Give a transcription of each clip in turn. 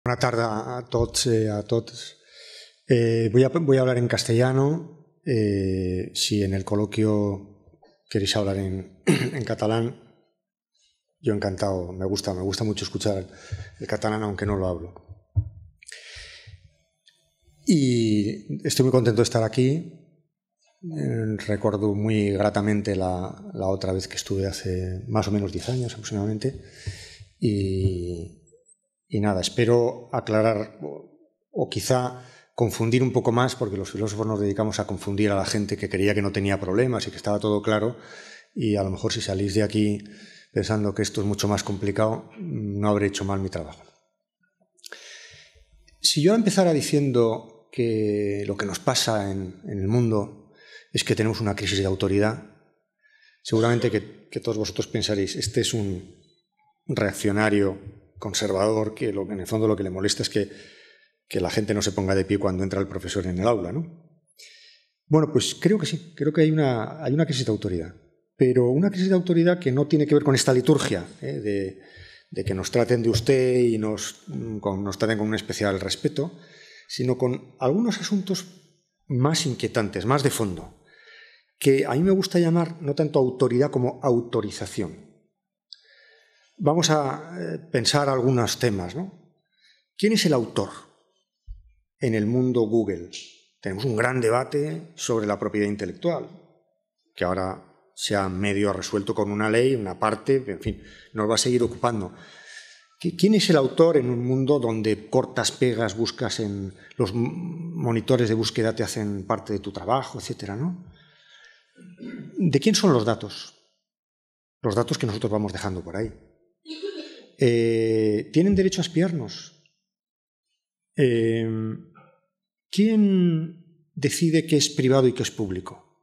Bona tarda a tots i a totes. Voy a hablar en castellano. Si en el coloquio queréis hablar en catalán, yo encantado. Me gusta mucho escuchar el catalán, aunque no lo hablo. Y estoy muy contento de estar aquí. Recuerdo muy gratamente la otra vez que estuve hace más o menos 10 años aproximadamente. Y nada, espero aclarar o quizá confundir un poco más, porque los filósofos nos dedicamos a confundir a la gente que creía que no tenía problemas y que estaba todo claro, y a lo mejor si salís de aquí pensando que esto es mucho más complicado, no habré hecho mal mi trabajo. Si yo empezara diciendo que lo que nos pasa en el mundo es que tenemos una crisis de autoridad, seguramente que todos vosotros pensaréis, este es un reaccionario conservador que en el fondo lo que le molesta es que la gente no se ponga de pie cuando entra el profesor en el aula, ¿no? Bueno, pues creo que sí, creo que hay una crisis de autoridad, pero una crisis de autoridad que no tiene que ver con esta liturgia de que nos traten de usted y nos traten con un especial respeto, sino con algunos asuntos más inquietantes, más de fondo, que a mí me gusta llamar no tanto autoridad como autorización. Vamos a pensar algunos temas, ¿no? ¿Quién es el autor en el mundo Google? Tenemos un gran debate sobre la propiedad intelectual, que ahora se ha medio resuelto con una ley, una parte, en fin, nos va a seguir ocupando. ¿Quién es el autor en un mundo donde cortas, pegas, buscas en los monitores de búsqueda te hacen parte de tu trabajo, etcétera, ¿no? ¿De quién son los datos? Los datos que nosotros vamos dejando por ahí. ¿Tienen derecho a espiarnos? ¿Quién decide qué es privado y qué es público?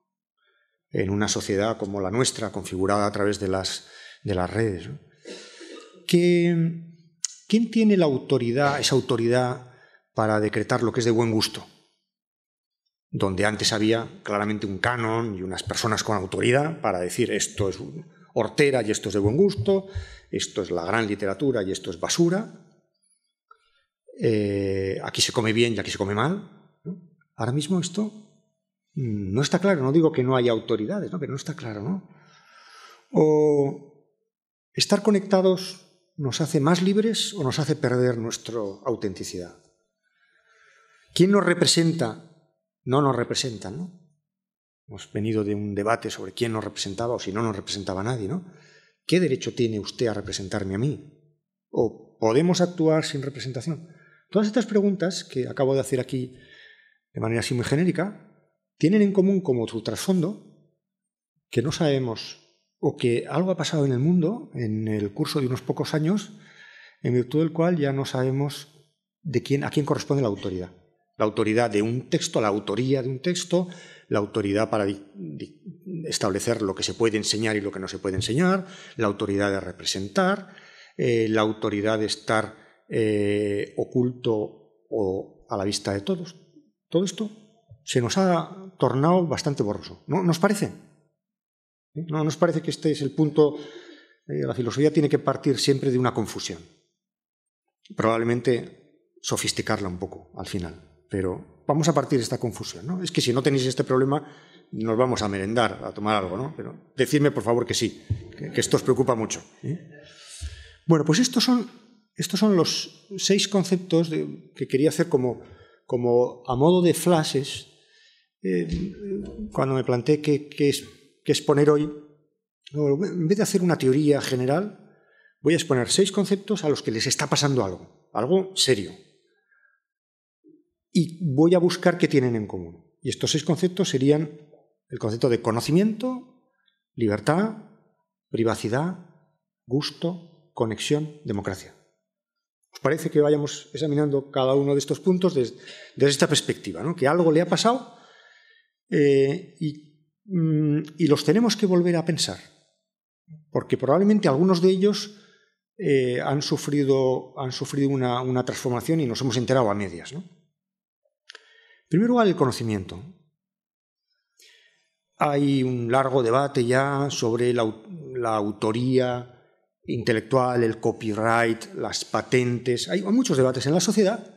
En una sociedad como la nuestra, configurada a través de las redes, ¿no? ¿Quién tiene la autoridad, esa autoridad para decretar lo que es de buen gusto? Donde antes había claramente un canon y unas personas con autoridad para decir esto es hortera y esto es de buen gusto, esto es la gran literatura y esto es basura, aquí se come bien y aquí se come mal, ¿no? Ahora mismo esto no está claro, no digo que no haya autoridades, ¿no? Pero no está claro, ¿no? O estar conectados nos hace más libres o nos hace perder nuestra autenticidad. ¿Quién nos representa? No nos representa, ¿no? Hemos venido de un debate sobre quién nos representaba o si no nos representaba nadie, ¿no? ¿Qué derecho tiene usted a representarme a mí? ¿O podemos actuar sin representación? Todas estas preguntas que acabo de hacer aquí de manera así muy genérica tienen en común como su trasfondo que no sabemos o que algo ha pasado en el mundo en el curso de unos pocos años en virtud del cual ya no sabemos a quién corresponde la autoridad. La autoridad de un texto, la autoría de un texto, la autoridad para establecer lo que se puede enseñar y lo que no se puede enseñar, la autoridad de representar, la autoridad de estar oculto o a la vista de todos. Todo esto se nos ha tornado bastante borroso. ¿No nos parece? ¿No nos parece que este es el punto? La filosofía tiene que partir siempre de una confusión. Probablemente sofisticarla un poco al final. Pero vamos a partir de esta confusión, ¿no? Es que si no tenéis este problema, nos vamos a merendar, a tomar algo, ¿no? Pero decidme, por favor, que sí, que esto os preocupa mucho, ¿eh? Bueno, pues estos son los 6 conceptos que quería hacer como a modo de flashes cuando me planteé qué exponer hoy. En vez de hacer una teoría general, voy a exponer 6 conceptos a los que les está pasando algo serio. Y voy a buscar qué tienen en común. Y estos 6 conceptos serían el concepto de conocimiento, libertad, privacidad, gusto, conexión, democracia. ¿Os parece que vayamos examinando cada uno de estos puntos desde esta perspectiva, ¿no? Que algo le ha pasado y los tenemos que volver a pensar? Porque probablemente algunos de ellos han sufrido una transformación y nos hemos enterado a medias, ¿no? En primer lugar, el conocimiento. Hay un largo debate ya sobre la autoría intelectual, el copyright, las patentes. Hay muchos debates en la sociedad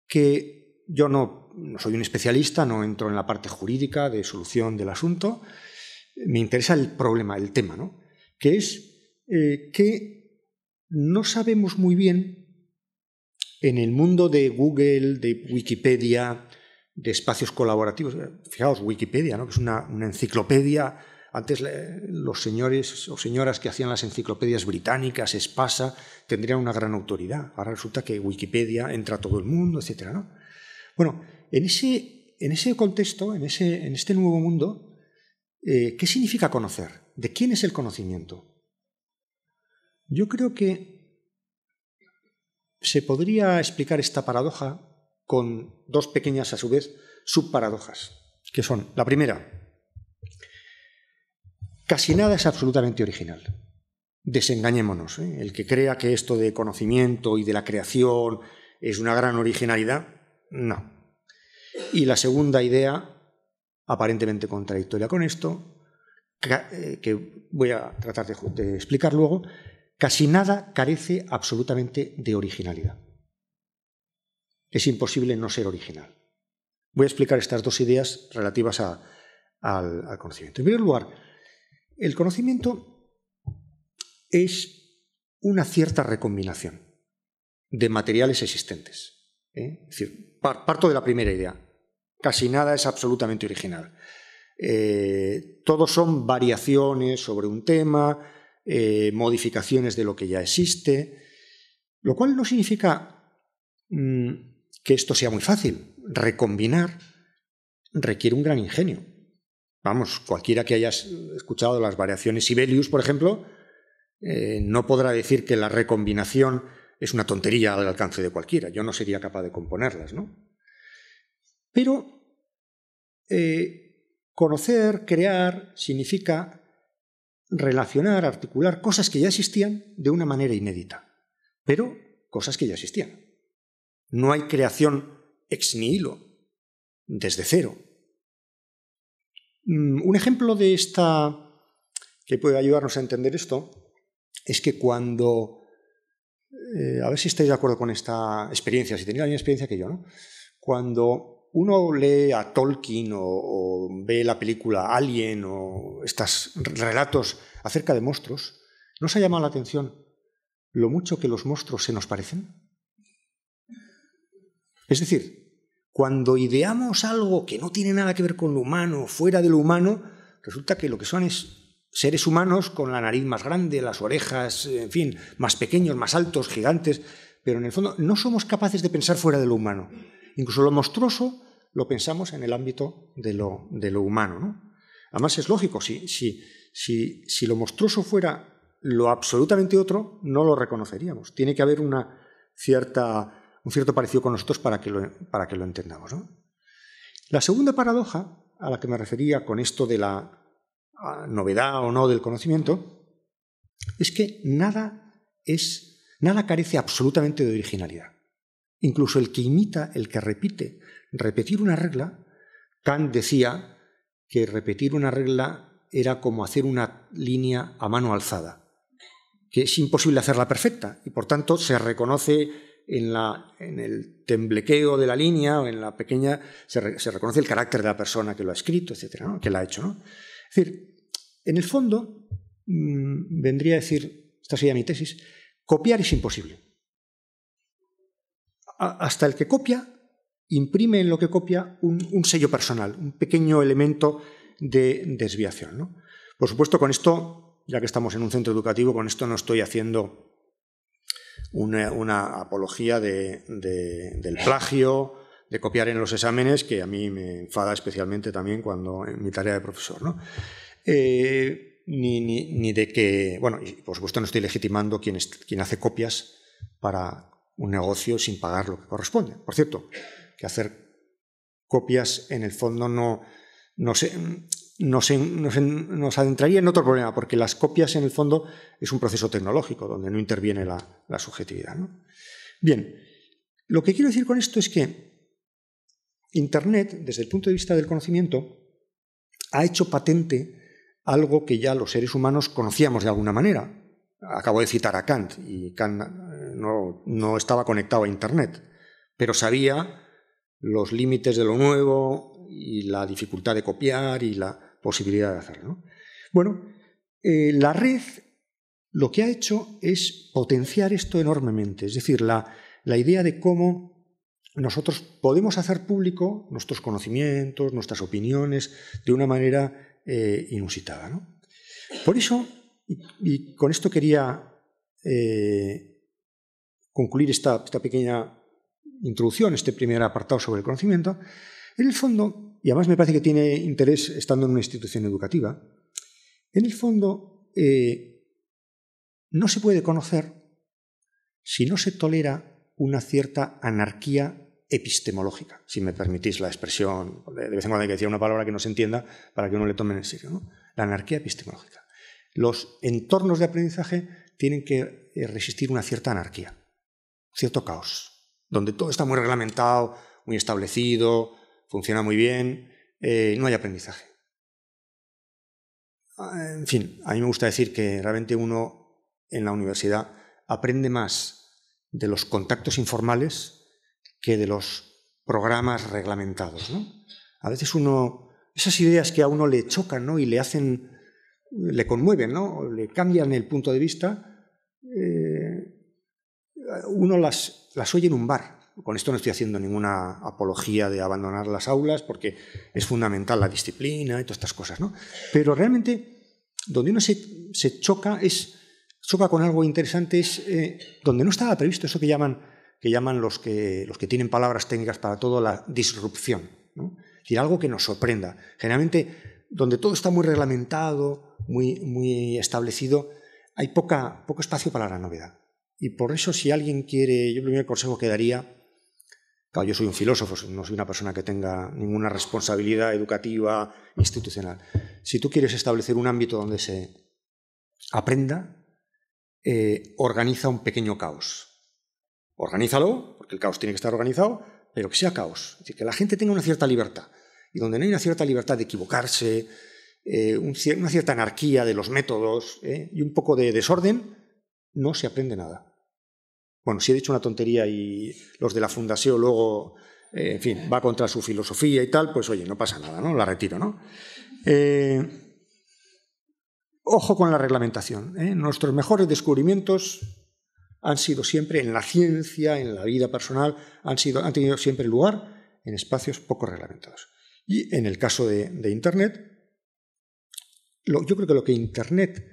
que yo no soy un especialista, no entro en la parte jurídica de solución del asunto. Me interesa el problema, el tema, ¿no? Que es que no sabemos muy bien en el mundo de Google, de Wikipedia, de espacios colaborativos. Fijaos, Wikipedia, ¿no? Que es una enciclopedia. Antes los señores o señoras que hacían las enciclopedias británicas, Espasa, tendrían una gran autoridad. Ahora resulta que Wikipedia entra a todo el mundo, etc., ¿no? Bueno, en ese contexto, en este nuevo mundo, ¿qué significa conocer? ¿De quién es el conocimiento? Yo creo que se podría explicar esta paradoja con dos pequeñas, a su vez, subparadojas, que son, la primera, casi nada es absolutamente original. Desengañémonos, ¿eh? El que crea que esto de conocimiento y de la creación es una gran originalidad, no. Y la segunda idea, aparentemente contradictoria con esto, que voy a tratar de explicar luego, casi nada carece absolutamente de originalidad. Es imposible no ser original. Voy a explicar estas dos ideas relativas al conocimiento. En primer lugar, el conocimiento es una cierta recombinación de materiales existentes. Es decir, parto de la primera idea. Casi nada es absolutamente original. Todos son variaciones sobre un tema, modificaciones de lo que ya existe, lo cual no significa que esto sea muy fácil. Recombinar requiere un gran ingenio. Vamos, cualquiera que haya escuchado las variaciones Sibelius, por ejemplo, no podrá decir que la recombinación es una tontería al alcance de cualquiera. Yo no sería capaz de componerlas, ¿no? Pero conocer, crear, significa relacionar, articular cosas que ya existían de una manera inédita, pero cosas que ya existían. No hay creación ex nihilo, desde cero. Un ejemplo de esta que puede ayudarnos a entender esto es que cuando, a ver si estáis de acuerdo con esta experiencia, si tenéis la misma experiencia que yo, ¿no? Cuando uno lee a Tolkien o ve la película Alien o estos relatos acerca de monstruos, ¿no os ha llamado la atención lo mucho que los monstruos se nos parecen? Es decir, cuando ideamos algo que no tiene nada que ver con lo humano, fuera de lo humano, resulta que lo que son es seres humanos con la nariz más grande, las orejas, en fin, más pequeños, más altos, gigantes, pero en el fondo no somos capaces de pensar fuera de lo humano. Incluso lo monstruoso lo pensamos en el ámbito de lo humano, ¿no? Además es lógico, si lo monstruoso fuera lo absolutamente otro, no lo reconoceríamos. Tiene que haber un cierto parecido con nosotros para que lo entendamos, ¿no? La segunda paradoja a la que me refería con esto de la novedad o no del conocimiento es que nada carece absolutamente de originalidad. Incluso el que imita, el que repite, repetir una regla, Kant decía que repetir una regla era como hacer una línea a mano alzada, que es imposible hacerla perfecta y por tanto se reconoce en el temblequeo de la línea o en la pequeña, se reconoce el carácter de la persona que lo ha escrito, etcétera, ¿no? Que la ha hecho, ¿no? Es decir, en el fondo, vendría a decir, esta sería mi tesis, copiar es imposible. Hasta el que copia, imprime en lo que copia un sello personal, un pequeño elemento de desviación, ¿no? Por supuesto, con esto, ya que estamos en un centro educativo, con esto no estoy haciendo una apología del plagio, de copiar en los exámenes, que a mí me enfada especialmente también cuando en mi tarea de profesor, ¿no? Ni de que, bueno, y por supuesto no estoy legitimando quien hace copias para un negocio sin pagar lo que corresponde. Por cierto, que hacer copias en el fondo nos adentraría en otro problema, porque las copias en el fondo es un proceso tecnológico donde no interviene la subjetividad, ¿no? Bien, lo que quiero decir con esto es que Internet, desde el punto de vista del conocimiento, ha hecho patente algo que ya los seres humanos conocíamos de alguna manera. acabo de citar a Kant, y Kant no estaba conectado a Internet, pero sabía los límites de lo nuevo y la dificultad de copiar y la posibilidad de hacerlo, ¿no? Bueno, la red lo que ha hecho es potenciar esto enormemente, es decir, la idea de cómo nosotros podemos hacer público nuestros conocimientos, nuestras opiniones, de una manera inusitada, ¿no? Por eso, y con esto quería concluir esta pequeña introducción, este primer apartado sobre el conocimiento, en el fondo, y además me parece que tiene interés estando en una institución educativa, en el fondo no se puede conocer si no se tolera una cierta anarquía epistemológica, si me permitís la expresión, de vez en cuando hay que decir una palabra que no se entienda para que uno le tome en serio, ¿no? La anarquía epistemológica. Los entornos de aprendizaje tienen que resistir una cierta anarquía, un cierto caos, donde todo está muy reglamentado, muy establecido, funciona muy bien, no hay aprendizaje. En fin, a mí me gusta decir que realmente uno en la universidad aprende más de los contactos informales que de los programas reglamentados, ¿no? A veces esas ideas que a uno le chocan, ¿no? Y le conmueven, ¿no? Le cambian el punto de vista, uno las oye en un bar. Con esto no estoy haciendo ninguna apología de abandonar las aulas, porque es fundamental la disciplina y todas estas cosas, ¿no? Pero realmente donde uno se choca con algo interesante, es donde no estaba previsto eso que llaman los que tienen palabras técnicas para todo la disrupción, ¿no? Es decir, algo que nos sorprenda. Generalmente, donde todo está muy reglamentado, muy establecido, hay poco espacio para la novedad. Y por eso, si alguien quiere, yo el primer consejo que daría, claro, yo soy un filósofo, no soy una persona que tenga ninguna responsabilidad educativa, institucional. Si tú quieres establecer un ámbito donde se aprenda, organiza un pequeño caos. Organízalo, porque el caos tiene que estar organizado, pero que sea caos. Es decir, que la gente tenga una cierta libertad. Y donde no hay una cierta libertad de equivocarse, una cierta anarquía de los métodos y un poco de desorden, no se aprende nada. Bueno, si he dicho una tontería y los de la Fundación luego, en fin, va contra su filosofía y tal, pues oye, no pasa nada, ¿no? La retiro, ¿no? Ojo con la reglamentación, ¿eh? Nuestros mejores descubrimientos han sido siempre en la ciencia, en la vida personal, han tenido siempre lugar en espacios poco reglamentados. Y en el caso de Internet, yo creo que lo que Internet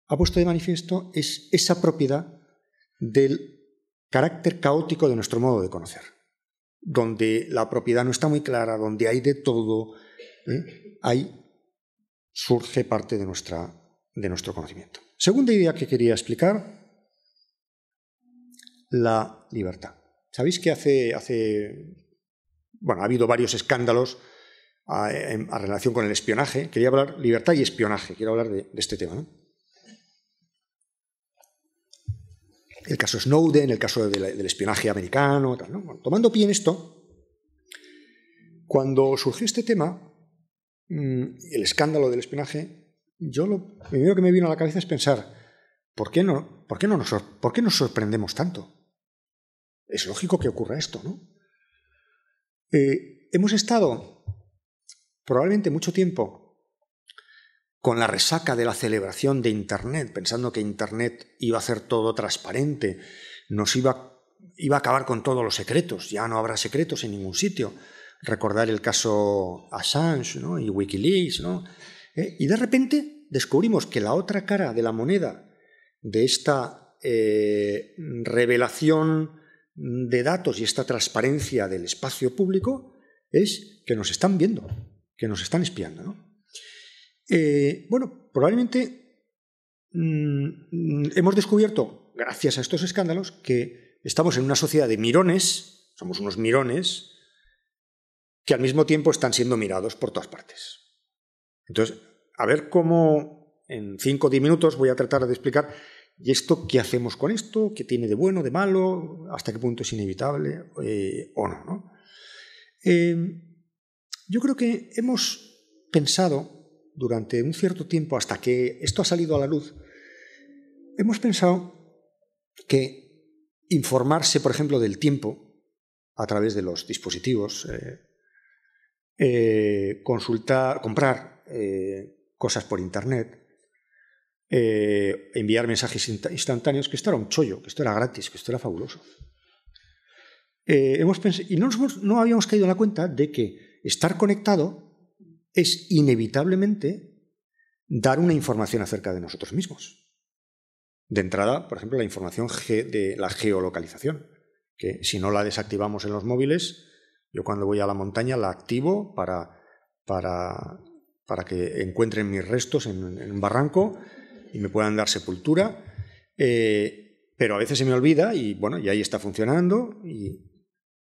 ha puesto de manifiesto es esa propiedad del carácter caótico de nuestro modo de conocer, donde la propiedad no está muy clara, donde hay de todo, ahí surge parte de nuestro conocimiento. Segunda idea que quería explicar, la libertad. Sabéis que ha habido varios escándalos a relación con el espionaje. Quería hablar libertad y espionaje, quiero hablar de este tema, ¿no? El caso Snowden, el caso del espionaje americano, tal, ¿no? Bueno, tomando pie en esto, cuando surgió este tema, el escándalo del espionaje, lo primero que me vino a la cabeza es pensar, ¿por qué nos sorprendemos tanto? Es lógico que ocurra esto, ¿no? Hemos estado probablemente mucho tiempo con la resaca de la celebración de Internet, pensando que Internet iba a hacer todo transparente, iba a acabar con todos los secretos, ya no habrá secretos en ningún sitio. Recordar el caso Assange, ¿no? Y Wikileaks, ¿no? Y de repente descubrimos que la otra cara de la moneda de esta revelación de datos y esta transparencia del espacio público es que nos están viendo, que nos están espiando, ¿no? Probablemente hemos descubierto, gracias a estos escándalos, que estamos en una sociedad de mirones, somos unos mirones, que al mismo tiempo están siendo mirados por todas partes. Entonces, a ver cómo en 5 o 10 minutos voy a tratar de explicar ¿y esto qué hacemos con esto? ¿Qué tiene de bueno, de malo? ¿Hasta qué punto es inevitable o no, ¿no? Yo creo que hemos pensado durante un cierto tiempo, hasta que esto ha salido a la luz, hemos pensado que informarse, por ejemplo, del tiempo a través de los dispositivos, comprar cosas por Internet, enviar mensajes instantáneos, que esto era un chollo, que esto era gratis, que esto era fabuloso. Hemos pensado, y no habíamos caído en la cuenta de que estar conectado es inevitablemente dar una información acerca de nosotros mismos. De entrada, por ejemplo, la información de la geolocalización, que si no la desactivamos en los móviles, yo cuando voy a la montaña la activo para que encuentren mis restos en un barranco y me puedan dar sepultura, pero a veces se me olvida y bueno, y ahí está funcionando y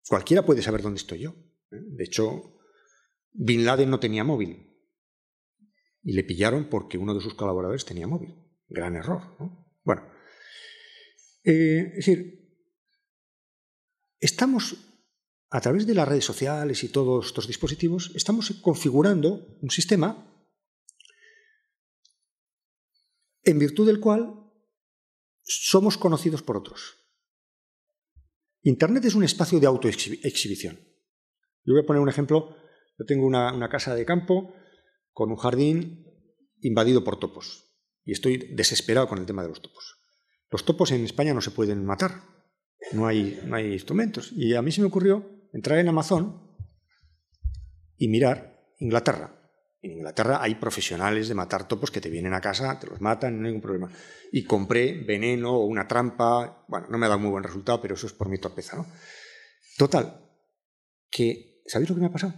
cualquiera puede saber dónde estoy yo. De hecho, Bin Laden no tenía móvil y le pillaron porque uno de sus colaboradores tenía móvil. Gran error, ¿no? Bueno, es decir, estamos, a través de las redes sociales y todos estos dispositivos, estamos configurando un sistema en virtud del cual somos conocidos por otros. Internet es un espacio de autoexhibición. Yo voy a poner un ejemplo. Yo tengo una casa de campo con un jardín invadido por topos y estoy desesperado con el tema de los topos. Los topos en España no se pueden matar, no hay instrumentos. Y a mí se me ocurrió entrar en Amazon y mirar Inglaterra. En Inglaterra hay profesionales de matar topos que te vienen a casa, te los matan, no hay ningún problema. Y compré veneno o una trampa. Bueno, no me ha dado muy buen resultado, pero eso es por mi torpeza, ¿no? Total, que ¿sabéis lo que me ha pasado?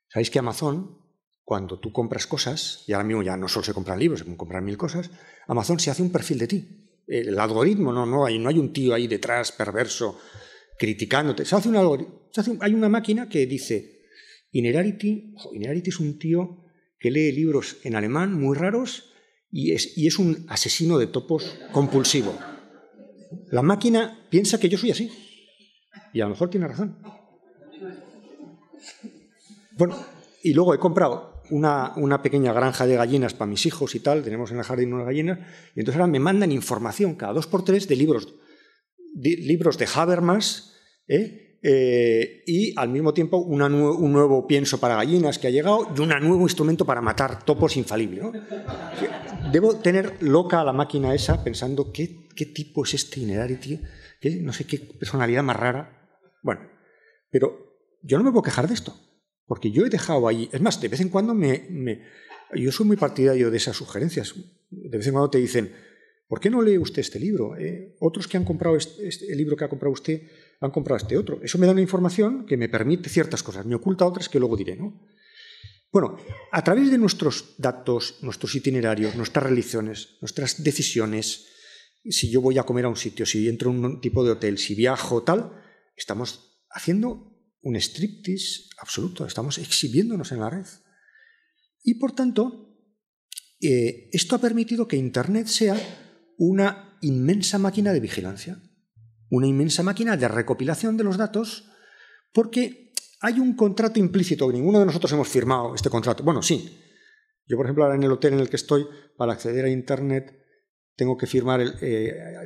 Sabéis que Amazon, cuando tú compras cosas, y ahora mismo ya no solo se compran libros, se pueden comprar 1000 cosas, Amazon se hace un perfil de ti. El algoritmo, no hay un tío ahí detrás perverso criticándote. Se hace un algoritmo. Hay una máquina que dice... Innerarity es un tío que lee libros en alemán muy raros y es un asesino de topos compulsivo. La máquina piensa que yo soy así y a lo mejor tiene razón. Bueno, y luego he comprado una pequeña granja de gallinas para mis hijos y tal, tenemos en el jardín unas gallinas, y entonces ahora me mandan información cada 2x3 de libros de Habermas, y al mismo tiempo un nuevo pienso para gallinas que ha llegado y un nuevo instrumento para matar topos infalible, ¿no? Debo tener loca a la máquina esa pensando qué tipo es este Innerarity, no sé qué personalidad más rara. Bueno, pero yo no me puedo quejar de esto, porque yo he dejado ahí, es más, de vez en cuando yo soy muy partidario de esas sugerencias. De vez en cuando te dicen, ¿por qué no lee usted este libro? Otros que han comprado el libro que ha comprado usted han comprado este otro. Eso me da una información que me permite ciertas cosas, me oculta otras que luego diré, ¿no? Bueno, a través de nuestros datos, nuestros itinerarios, nuestras religiones, nuestras decisiones, si yo voy a comer a un sitio, si entro en un tipo de hotel, si viajo, tal, estamos haciendo un striptease absoluto, estamos exhibiéndonos en la red. Y por tanto, esto ha permitido que Internet sea una inmensa máquina de vigilancia, una inmensa máquina de recopilación de los datos, porque hay un contrato implícito, que ninguno de nosotros hemos firmado este contrato. Bueno, sí. Yo, por ejemplo, ahora en el hotel en el que estoy, para acceder a Internet, tengo que firmar,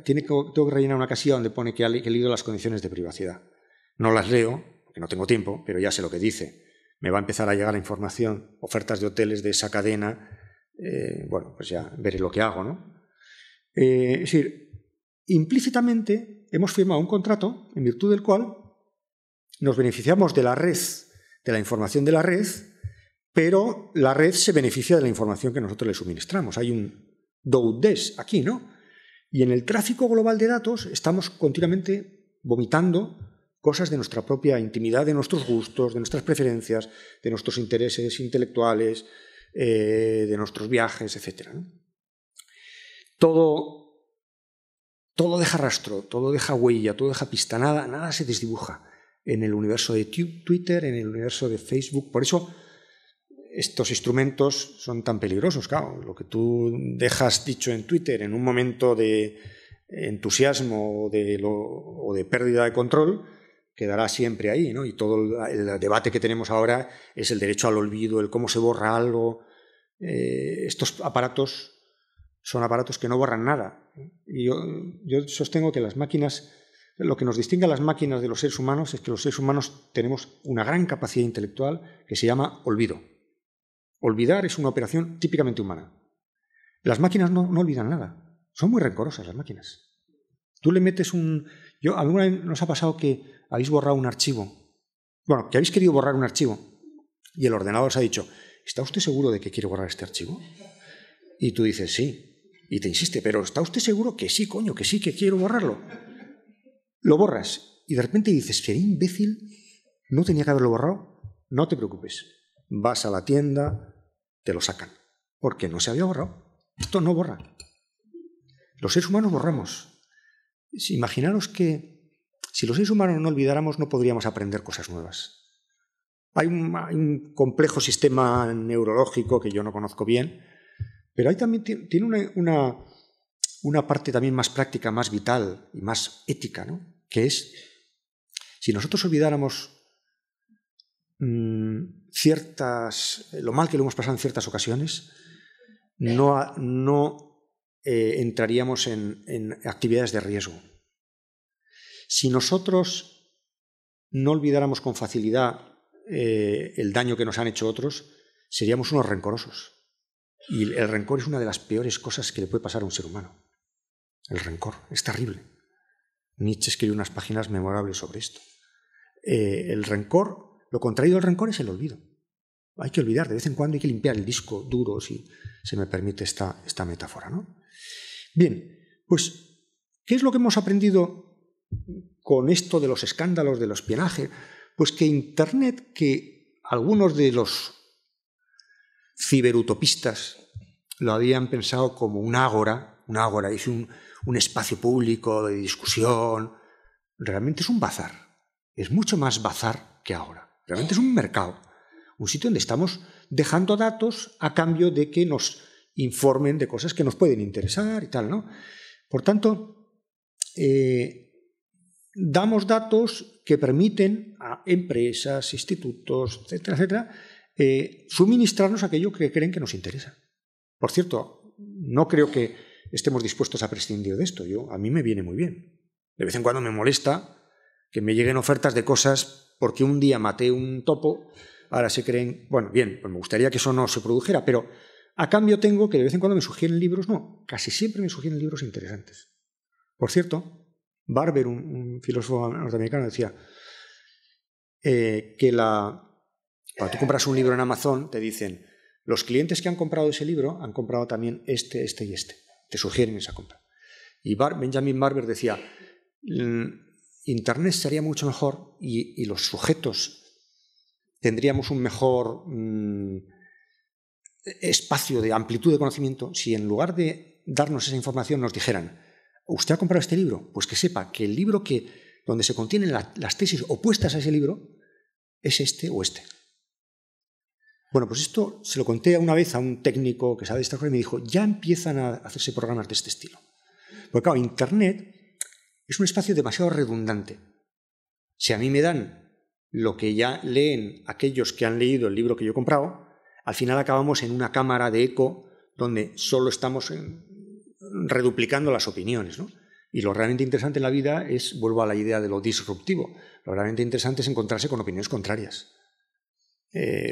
tengo que rellenar una casilla donde pone que he leído las condiciones de privacidad. No las leo, porque no tengo tiempo, pero ya sé lo que dice. Me va a empezar a llegar la información, ofertas de hoteles de esa cadena, bueno, pues ya veré lo que hago, ¿no? Es decir, implícitamente hemos firmado un contrato en virtud del cual nos beneficiamos de la red, de la información de la red, pero la red se beneficia de la información que nosotros le suministramos. Hay un do-des aquí, ¿no? Y en el tráfico global de datos estamos continuamente vomitando cosas de nuestra propia intimidad, de nuestros gustos, de nuestras preferencias, de nuestros intereses intelectuales, de nuestros viajes, etc., ¿no? Todo deja rastro, todo deja huella, todo deja pista, nada se desdibuja en el universo de Twitter, en el universo de Facebook. Por eso estos instrumentos son tan peligrosos. Claro, lo que tú dejas dicho en Twitter en un momento de entusiasmo o de pérdida de control quedará siempre ahí, ¿no? Y todo el debate que tenemos ahora es el derecho al olvido, el cómo se borra algo. Estos aparatos son aparatos que no borran nada. Y yo sostengo que las máquinas, lo que nos distingue a las máquinas de los seres humanos es que los seres humanos tenemos una gran capacidad intelectual que se llama olvido. Olvidar es una operación típicamente humana. Las máquinas no olvidan nada. Son muy rencorosas las máquinas. Tú le metes ¿alguna vez nos ha pasado que habéis borrado un archivo? Bueno, que habéis querido borrar un archivo y el ordenador os ha dicho, ¿está usted seguro de que quiere borrar este archivo? Y tú dices, sí. Y te insiste, pero ¿está usted seguro? Que sí, coño, que sí, que quiero borrarlo. Lo borras y de repente dices, ¿seré imbécil? ¿No tenía que haberlo borrado? No te preocupes. Vas a la tienda, te lo sacan. Porque no se había borrado. Esto no borra. Los seres humanos borramos. Imaginaros que si los seres humanos no olvidáramos, no podríamos aprender cosas nuevas. Hay un complejo sistema neurológico que yo no conozco bien, pero ahí también tiene una parte también más práctica, más vital y más ética, ¿no? Que es, si nosotros olvidáramos lo mal que lo hemos pasado en ciertas ocasiones, no entraríamos en actividades de riesgo. Si nosotros no olvidáramos con facilidad el daño que nos han hecho otros, seríamos unos rencorosos. Y el rencor es una de las peores cosas que le puede pasar a un ser humano. El rencor es terrible. Nietzsche escribió unas páginas memorables sobre esto. El rencor, lo contrario del rencor es el olvido. Hay que olvidar, de vez en cuando hay que limpiar el disco duro, si se me permite esta metáfora, ¿no? Bien, pues, ¿qué es lo que hemos aprendido con esto de los escándalos, del espionaje? Pues que Internet, que algunos de los ciberutopistas lo habían pensado como un ágora, es un espacio público de discusión, realmente es un bazar. Es mucho más bazar que ágora. Realmente es un mercado, un sitio donde estamos dejando datos a cambio de que nos informen de cosas que nos pueden interesar y tal, ¿no? Por tanto, damos datos que permiten a empresas, institutos, etcétera, etcétera, suministrarnos aquello que creen que nos interesa. Por cierto, no creo que estemos dispuestos a prescindir de esto. A mí me viene muy bien. De vez en cuando me molesta que me lleguen ofertas de cosas porque un día maté un topo, ahora se creen... Bueno, bien, pues me gustaría que eso no se produjera, pero a cambio tengo que de vez en cuando me sugieren libros, casi siempre me sugieren libros interesantes. Por cierto, Barber, un filósofo norteamericano, decía que cuando tú compras un libro en Amazon, te dicen, los clientes que han comprado ese libro han comprado también este y este. Te sugieren esa compra. Y Benjamin Barber decía, Internet sería mucho mejor y los sujetos tendríamos un mejor espacio de amplitud de conocimiento si en lugar de darnos esa información nos dijeran, ¿usted ha comprado este libro? Pues que sepa que el libro donde se contienen las tesis opuestas a ese libro es este o este. Bueno, pues esto se lo conté una vez a un técnico que sabe de esta cosa y me dijo, ya empiezan a hacerse programas de este estilo. Porque claro, Internet es un espacio demasiado redundante. Si a mí me dan lo que ya leen aquellos que han leído el libro que yo he comprado, al final acabamos en una cámara de eco donde solo estamos reduplicando las opiniones, ¿no? Y lo realmente interesante en la vida es, vuelvo a la idea de lo disruptivo, lo realmente interesante es encontrarse con opiniones contrarias.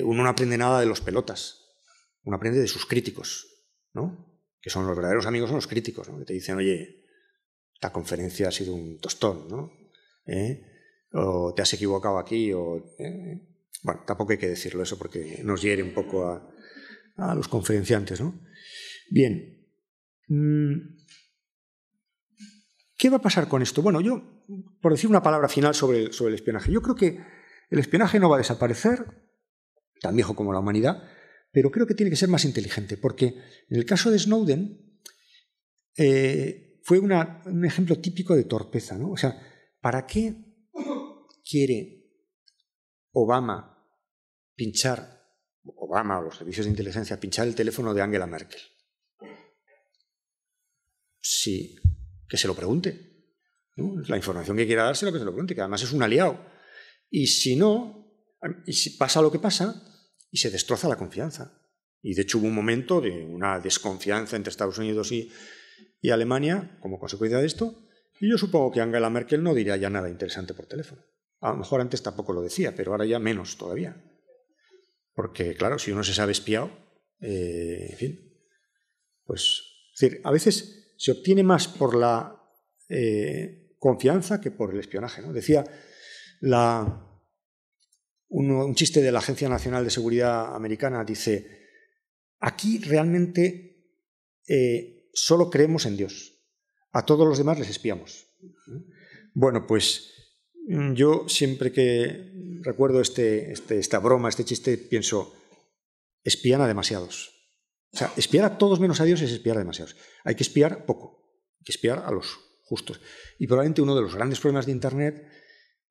Uno no aprende nada de los pelotas, uno aprende de sus críticos, ¿no? Que son los verdaderos amigos, son los críticos, ¿no? Que te dicen, oye, esta conferencia ha sido un tostón, ¿no? O te has equivocado aquí, bueno, tampoco hay que decirlo eso porque nos hiere un poco a los conferenciantes, ¿no? Bien. ¿Qué va a pasar con esto? Bueno, yo, por decir una palabra final sobre el espionaje, yo creo que el espionaje no va a desaparecer, tan viejo como la humanidad, pero creo que tiene que ser más inteligente, porque en el caso de Snowden fue un ejemplo típico de torpeza, ¿no? O sea, ¿para qué quiere Obama o los servicios de inteligencia pinchar el teléfono de Angela Merkel? Sí, que se lo pregunte, ¿no? La información que quiera dárselo, que se lo pregunte, que además es un aliado. Y si no, y si pasa lo que pasa, y se destroza la confianza. Y de hecho hubo un momento de una desconfianza entre Estados Unidos y Alemania como consecuencia de esto. Y yo supongo que Angela Merkel no diría ya nada interesante por teléfono. A lo mejor antes tampoco lo decía, pero ahora ya menos todavía. Porque, claro, si uno se sabe espiado, en fin, pues, es decir, a veces se obtiene más por la confianza que por el espionaje, ¿no? Decía un chiste de la Agencia Nacional de Seguridad Americana, dice, aquí realmente solo creemos en Dios. A todos los demás les espiamos. Bueno, pues yo siempre que recuerdo esta broma, este chiste, pienso, espían a demasiados. O sea, espiar a todos menos a Dios es espiar a demasiados. Hay que espiar poco, hay que espiar a los justos. Y probablemente uno de los grandes problemas de Internet,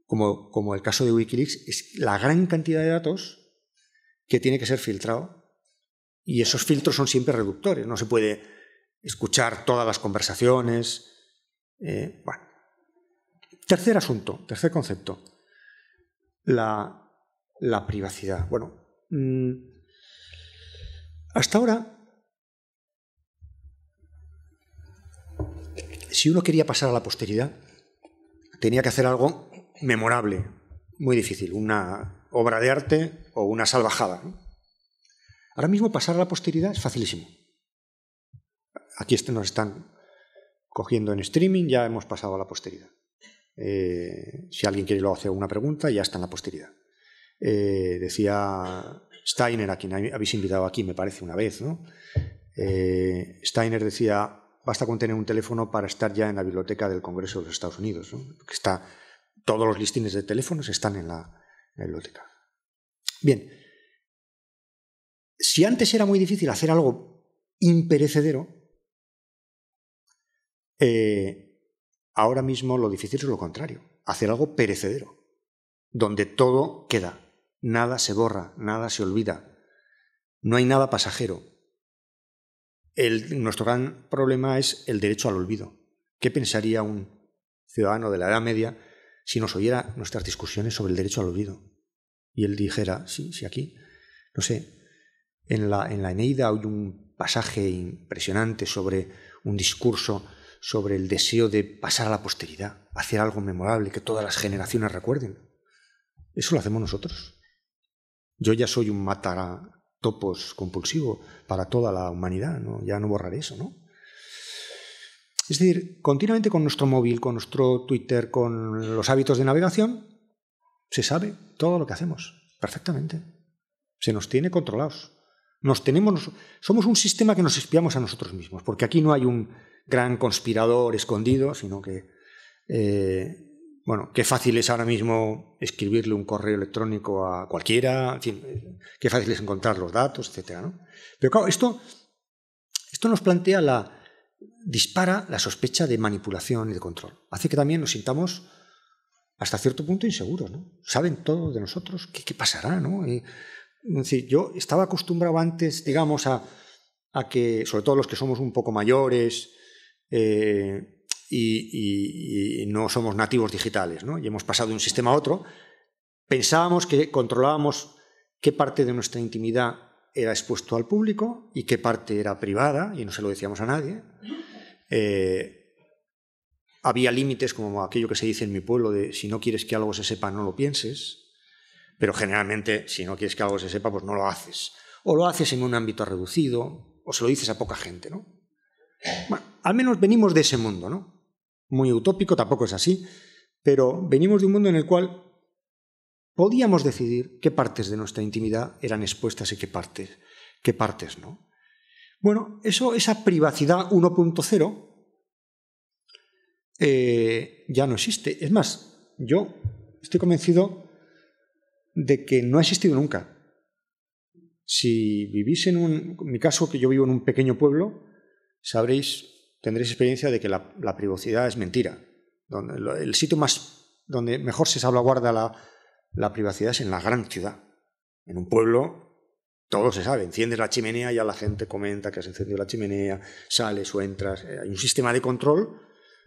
como el caso de Wikileaks, es la gran cantidad de datos que tiene que ser filtrado. Y esos filtros son siempre reductores. No se puede escuchar todas las conversaciones. Bueno. Tercer asunto, tercer concepto. La privacidad. Bueno, hasta ahora, si uno quería pasar a la posteridad, tenía que hacer algo memorable, muy difícil, una obra de arte o una salvajada, ¿no? Ahora mismo pasar a la posteridad es facilísimo. Aquí nos están cogiendo en streaming, ya hemos pasado a la posteridad. Si alguien quiere luego hacer una pregunta, ya está en la posteridad. Decía Steiner, a quien habéis invitado aquí, me parece, una vez, ¿no? Steiner decía, basta con tener un teléfono para estar ya en la biblioteca del Congreso de los Estados Unidos, ¿no? Todos los listines de teléfonos están en la biblioteca. Bien, si antes era muy difícil hacer algo imperecedero, ahora mismo lo difícil es lo contrario, hacer algo perecedero, donde todo queda, nada se borra, nada se olvida, no hay nada pasajero. Nuestro gran problema es el derecho al olvido. ¿Qué pensaría un ciudadano de la Edad Media si nos oyera nuestras discusiones sobre el derecho al olvido? Y él dijera, sí, aquí, no sé, en la Eneida hay un pasaje impresionante sobre un discurso sobre el deseo de pasar a la posteridad, hacer algo memorable que todas las generaciones recuerden. Eso lo hacemos nosotros. Yo ya soy un matatopos compulsivo para toda la humanidad, ¿no? Ya no borraré eso, ¿no? Es decir, continuamente con nuestro móvil, con nuestro Twitter, con los hábitos de navegación, se sabe todo lo que hacemos, perfectamente. Se nos tiene controlados. Somos un sistema que nos espiamos a nosotros mismos, porque aquí no hay un gran conspirador escondido, sino que, bueno, qué fácil es ahora mismo escribirle un correo electrónico a cualquiera, en fin, qué fácil es encontrar los datos, etcétera, ¿no? Pero claro, esto nos plantea dispara la sospecha de manipulación y de control. Hace que también nos sintamos hasta cierto punto inseguros, ¿no? Saben todo de nosotros, ¿qué pasará, ¿no? Es decir, yo estaba acostumbrado antes, digamos, a que, sobre todo los que somos un poco mayores y no somos nativos digitales, ¿no? Y hemos pasado de un sistema a otro, pensábamos que controlábamos qué parte de nuestra intimidad era expuesto al público y qué parte era privada, y no se lo decíamos a nadie. Había límites, como aquello que se dice en mi pueblo, de si no quieres que algo se sepa, no lo pienses. Pero generalmente, si no quieres que algo se sepa, pues no lo haces. O lo haces en un ámbito reducido, o se lo dices a poca gente, ¿no? Bueno, al menos venimos de ese mundo, ¿no? Muy utópico, tampoco es así, pero venimos de un mundo en el cual podíamos decidir qué partes de nuestra intimidad eran expuestas y qué partes no. Bueno, esa privacidad 1.0 ya no existe. Es más, yo estoy convencido de que no ha existido nunca. Si vivís en mi caso, que yo vivo en un pequeño pueblo, tendréis experiencia de que la privacidad es mentira. El sitio donde mejor se salvaguarda la privacidad es en la gran ciudad. En un pueblo todo se sabe, enciendes la chimenea y ya la gente comenta que has encendido la chimenea, sales o entras, hay un sistema de control.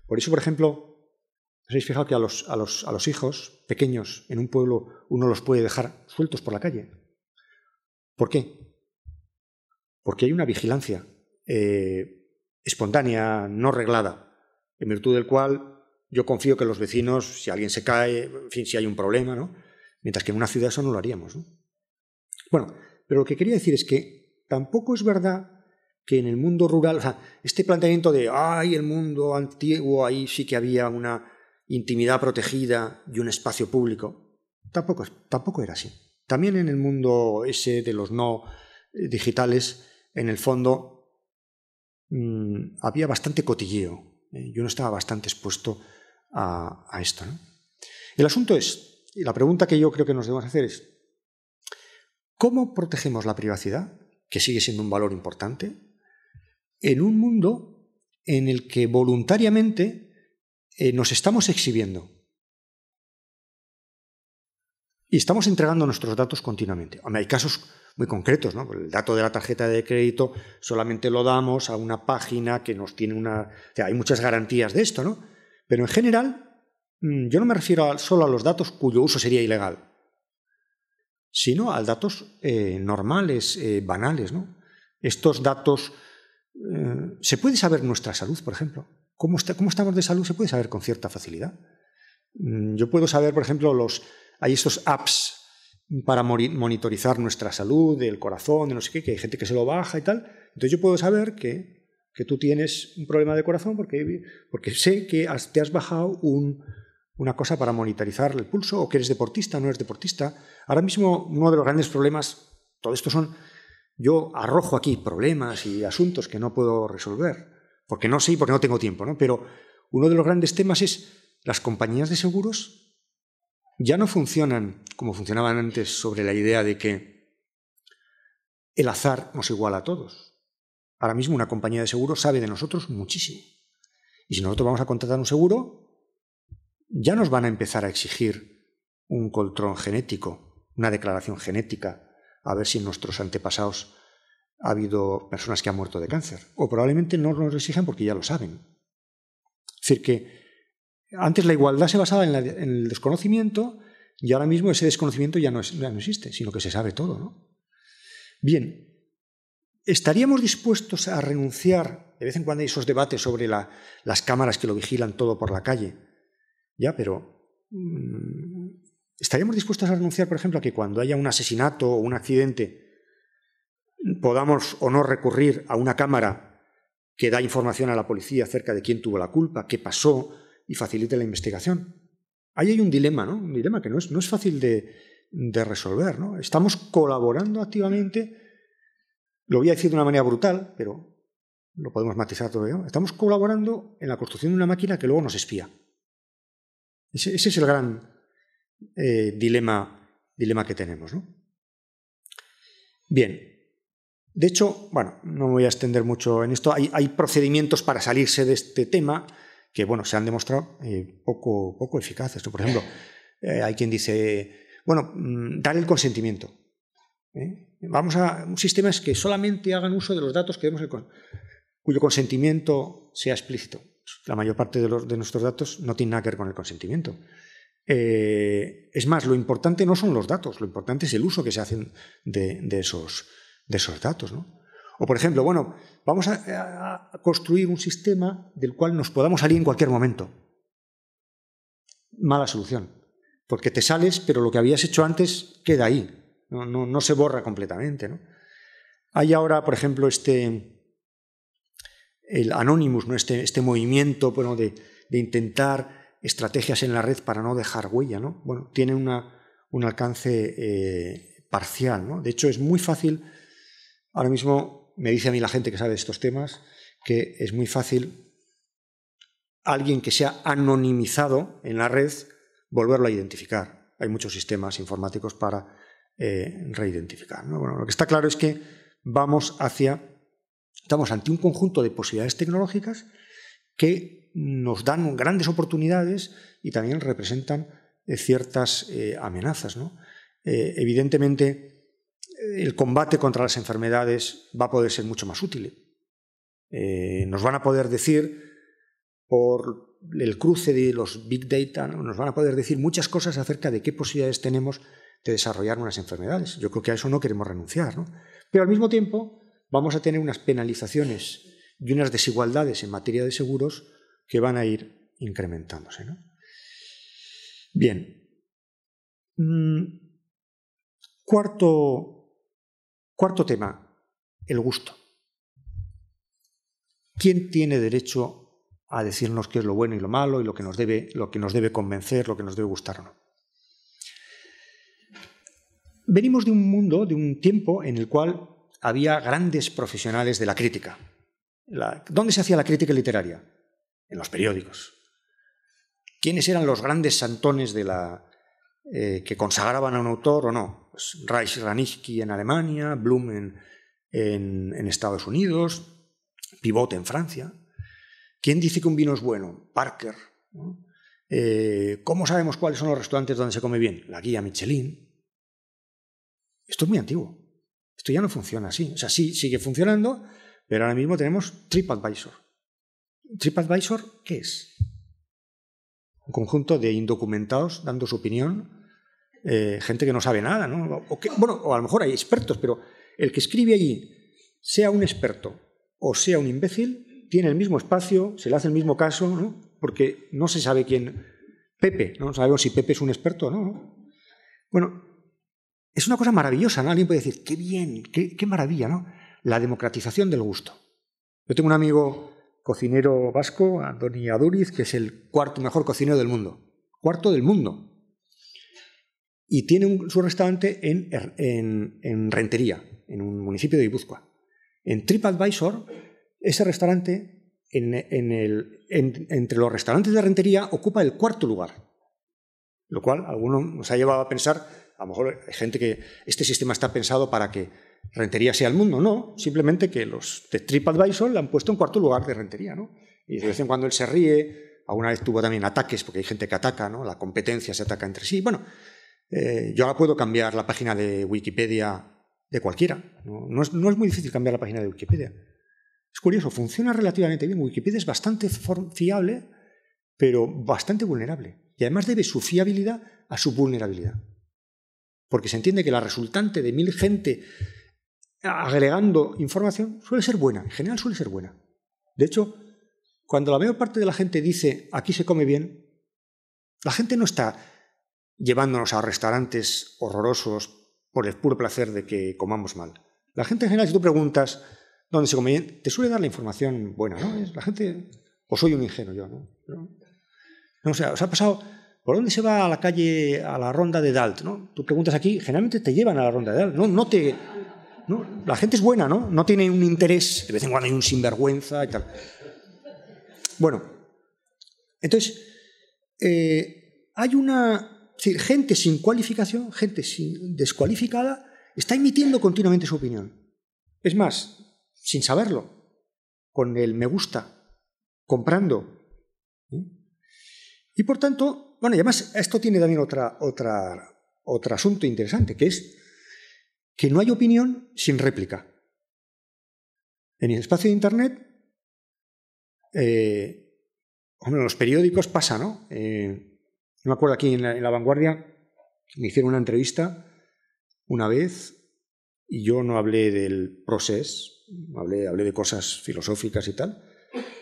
Por eso, por ejemplo, ¿os habéis fijado que a los hijos pequeños en un pueblo uno los puede dejar sueltos por la calle? ¿Por qué? porque hay una vigilancia espontánea, no reglada, en virtud del cual yo confío que los vecinos, si alguien se cae, en fin, si hay un problema, ¿no? Mientras que en una ciudad eso no lo haríamos, ¿no? Bueno, pero lo que quería decir es que tampoco es verdad que en el mundo rural, o sea, este planteamiento de ¡ay, el mundo antiguo, ahí sí que había una intimidad protegida y un espacio público! Tampoco era así. También en el mundo ese de los no digitales, en el fondo, había bastante cotilleo. Yo no estaba bastante expuesto a esto, ¿no? El asunto es, y la pregunta que yo creo que nos debemos hacer es, ¿cómo protegemos la privacidad, que sigue siendo un valor importante, en un mundo en el que voluntariamente nos estamos exhibiendo y estamos entregando nuestros datos continuamente? Hombre, hay casos muy concretos, ¿no? El dato de la tarjeta de crédito solamente lo damos a una página que nos tiene una... O sea, hay muchas garantías de esto, ¿no? Pero en general, yo no me refiero solo a los datos cuyo uso sería ilegal, sino a datos normales, banales, ¿no? Estos datos... ¿se puede saber nuestra salud, por ejemplo? ¿Cómo estamos de salud? Se puede saber con cierta facilidad. Yo puedo saber, por ejemplo, hay estos apps para monitorizar nuestra salud, del corazón, de no sé qué, que hay gente que se lo baja y tal. Entonces yo puedo saber que tú tienes un problema de corazón porque sé que te has bajado una cosa para monitorizar el pulso, o que eres deportista o no eres deportista. Ahora mismo uno de los grandes problemas, todo esto son... Yo arrojo aquí problemas y asuntos que no puedo resolver, porque no sé y porque no tengo tiempo, ¿no? Pero uno de los grandes temas es las compañías de seguros ya no funcionan como funcionaban antes sobre la idea de que el azar nos iguala a todos. Ahora mismo una compañía de seguros sabe de nosotros muchísimo. Y si nosotros vamos a contratar un seguro, ya nos van a empezar a exigir un control genético, una declaración genética, a ver si en nuestros antepasados ha habido personas que han muerto de cáncer. O probablemente no nos lo exijan porque ya lo saben. Es decir, que antes la igualdad se basaba en el desconocimiento y ahora mismo ese desconocimiento ya no existe, sino que se sabe todo, ¿no? Bien, ¿estaríamos dispuestos a renunciar? De vez en cuando hay esos debates sobre las cámaras que lo vigilan todo por la calle. Ya, pero... ¿estaríamos dispuestos a renunciar, por ejemplo, a que cuando haya un asesinato o un accidente podamos o no recurrir a una cámara que da información a la policía acerca de quién tuvo la culpa, qué pasó y facilite la investigación? Ahí hay un dilema, ¿no? Un dilema que no es fácil de resolver, ¿no? Estamos colaborando activamente, lo voy a decir de una manera brutal, pero lo podemos matizar todavía. Estamos colaborando en la construcción de una máquina que luego nos espía. Ese es el gran... dilema que tenemos, ¿no? Bien, de hecho, bueno, no me voy a extender mucho en esto. Hay procedimientos para salirse de este tema que, bueno, se han demostrado poco eficaces. Por ejemplo, hay quien dice, bueno, dar el consentimiento. Vamos a un sistema que solamente hagan uso de los datos que demos cuyo consentimiento sea explícito. La mayor parte de nuestros datos no tiene nada que ver con el consentimiento. Es más, lo importante no son los datos, lo importante es el uso que se hacen de esos datos, ¿no? O, por ejemplo, bueno, vamos a construir un sistema del cual nos podamos salir en cualquier momento. Mala solución, porque te sales, pero lo que habías hecho antes queda ahí, no se borra completamente, ¿no? Hay ahora, por ejemplo, el Anonymous, ¿no? este movimiento, bueno, de intentar estrategias en la red para no dejar huella, ¿no? Bueno, tiene un alcance parcial, ¿no? De hecho, es muy fácil, ahora mismo me dice a mí la gente que sabe de estos temas, que es muy fácil alguien que sea anonimizado en la red volverlo a identificar. Hay muchos sistemas informáticos para reidentificar, ¿no? Bueno, lo que está claro es que estamos ante un conjunto de posibilidades tecnológicas que nos dan grandes oportunidades y también representan ciertas amenazas, ¿no? Evidentemente, el combate contra las enfermedades va a poder ser mucho más útil. Nos van a poder decir, por el cruce de los big data, ¿no? Nos van a poder decir muchas cosas acerca de qué posibilidades tenemos de desarrollar unas enfermedades. Yo creo que a eso no queremos renunciar, ¿no? Pero al mismo tiempo vamos a tener unas penalizaciones y unas desigualdades en materia de seguros que van a ir incrementándose, ¿no? Bien. Cuarto tema, el gusto. ¿Quién tiene derecho a decirnos qué es lo bueno y lo malo y lo que nos debe convencer, lo que nos debe gustar o no? Venimos de un mundo, de un tiempo en el cual había grandes profesionales de la crítica. ¿Dónde se hacía la crítica literaria? En los periódicos. ¿Quiénes eran los grandes santones que consagraban a un autor o no? Pues Reich Ranitzky en Alemania, Bloom en Estados Unidos, Pivot en Francia. ¿Quién dice que un vino es bueno? Parker, ¿no? ¿Cómo sabemos cuáles son los restaurantes donde se come bien? La guía Michelin. Esto es muy antiguo. Esto ya no funciona así. O sea, sí sigue funcionando, pero ahora mismo tenemos TripAdvisor. ¿TripAdvisor qué es? Un conjunto de indocumentados dando su opinión, gente que no sabe nada, ¿no? O a lo mejor hay expertos, pero el que escribe allí, sea un experto o sea un imbécil, tiene el mismo espacio, se le hace el mismo caso, ¿no? Porque no se sabe quién. Pepe, no sabemos si Pepe es un experto o no. Bueno, es una cosa maravillosa, ¿no? Alguien puede decir, qué bien, qué maravilla, ¿no? La democratización del gusto. Yo tengo un amigo cocinero vasco, Andoni Aduriz, que es el cuarto mejor cocinero del mundo. Cuarto del mundo. Y tiene su restaurante en Rentería, en un municipio de Guipúzcoa. En TripAdvisor, ese restaurante, entre los restaurantes de Rentería, ocupa el cuarto lugar. Lo cual a algunos nos ha llevado a pensar, a lo mejor hay gente que este sistema está pensado para que Rentería sea el mundo. No, simplemente que los de TripAdvisor le han puesto en cuarto lugar de Rentería, ¿no? Y de vez en cuando él se ríe, alguna vez tuvo también ataques, porque hay gente que ataca, ¿no? La competencia se ataca entre sí. Bueno, yo ahora puedo cambiar la página de Wikipedia de cualquiera. No es muy difícil cambiar la página de Wikipedia. Es curioso, funciona relativamente bien. Wikipedia es bastante fiable, pero bastante vulnerable. Y además debe su fiabilidad a su vulnerabilidad. Porque se entiende que la resultante de 1000 gente agregando información suele ser buena, en general suele ser buena. De hecho, cuando la mayor parte de la gente dice aquí se come bien, la gente no está llevándonos a restaurantes horrorosos por el puro placer de que comamos mal. La gente en general, si tú preguntas dónde se come bien, te suele dar la información buena, ¿no? La gente, o soy un ingenuo yo, ¿no? No sé, os ha pasado, ¿por dónde se va a la calle, a la ronda de Dalt, ¿no? Tú preguntas aquí, generalmente te llevan a la ronda de Dalt, ¿no? La gente es buena, ¿no? No tiene un interés, de vez en cuando hay un sinvergüenza y tal. Bueno, entonces, hay gente sin cualificación, gente descualificada, está emitiendo continuamente su opinión. Es más, sin saberlo, con el me gusta, comprando. Y por tanto, bueno, y además esto tiene también otro asunto interesante, que es que no hay opinión sin réplica. En el espacio de Internet, en los periódicos pasa, ¿no? Yo me acuerdo aquí en La Vanguardia, me hicieron una entrevista una vez y yo no hablé del procés, hablé de cosas filosóficas y tal,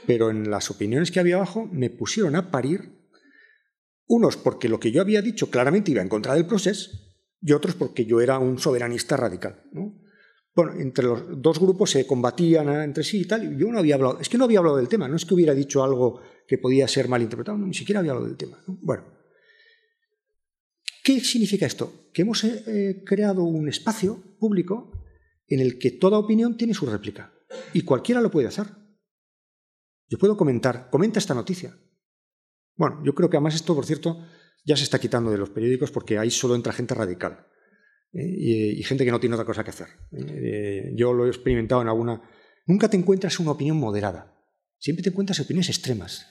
pero en las opiniones que había abajo me pusieron a parir, unos porque lo que yo había dicho claramente iba en contra del procés y otros porque yo era un soberanista radical, ¿no? Bueno, entre los dos grupos se combatían entre sí y tal, y yo no había hablado, es que no había hablado del tema, no es que hubiera dicho algo que podía ser malinterpretado, no, ni siquiera había hablado del tema, ¿no? Bueno, ¿qué significa esto? Que hemos creado un espacio público en el que toda opinión tiene su réplica y cualquiera lo puede hacer. Yo puedo comenta esta noticia. Bueno, yo creo que además esto, por cierto, ya se está quitando de los periódicos porque ahí solo entra gente radical y gente que no tiene otra cosa que hacer. Yo lo he experimentado en alguna... Nunca te encuentras una opinión moderada. Siempre te encuentras opiniones extremas.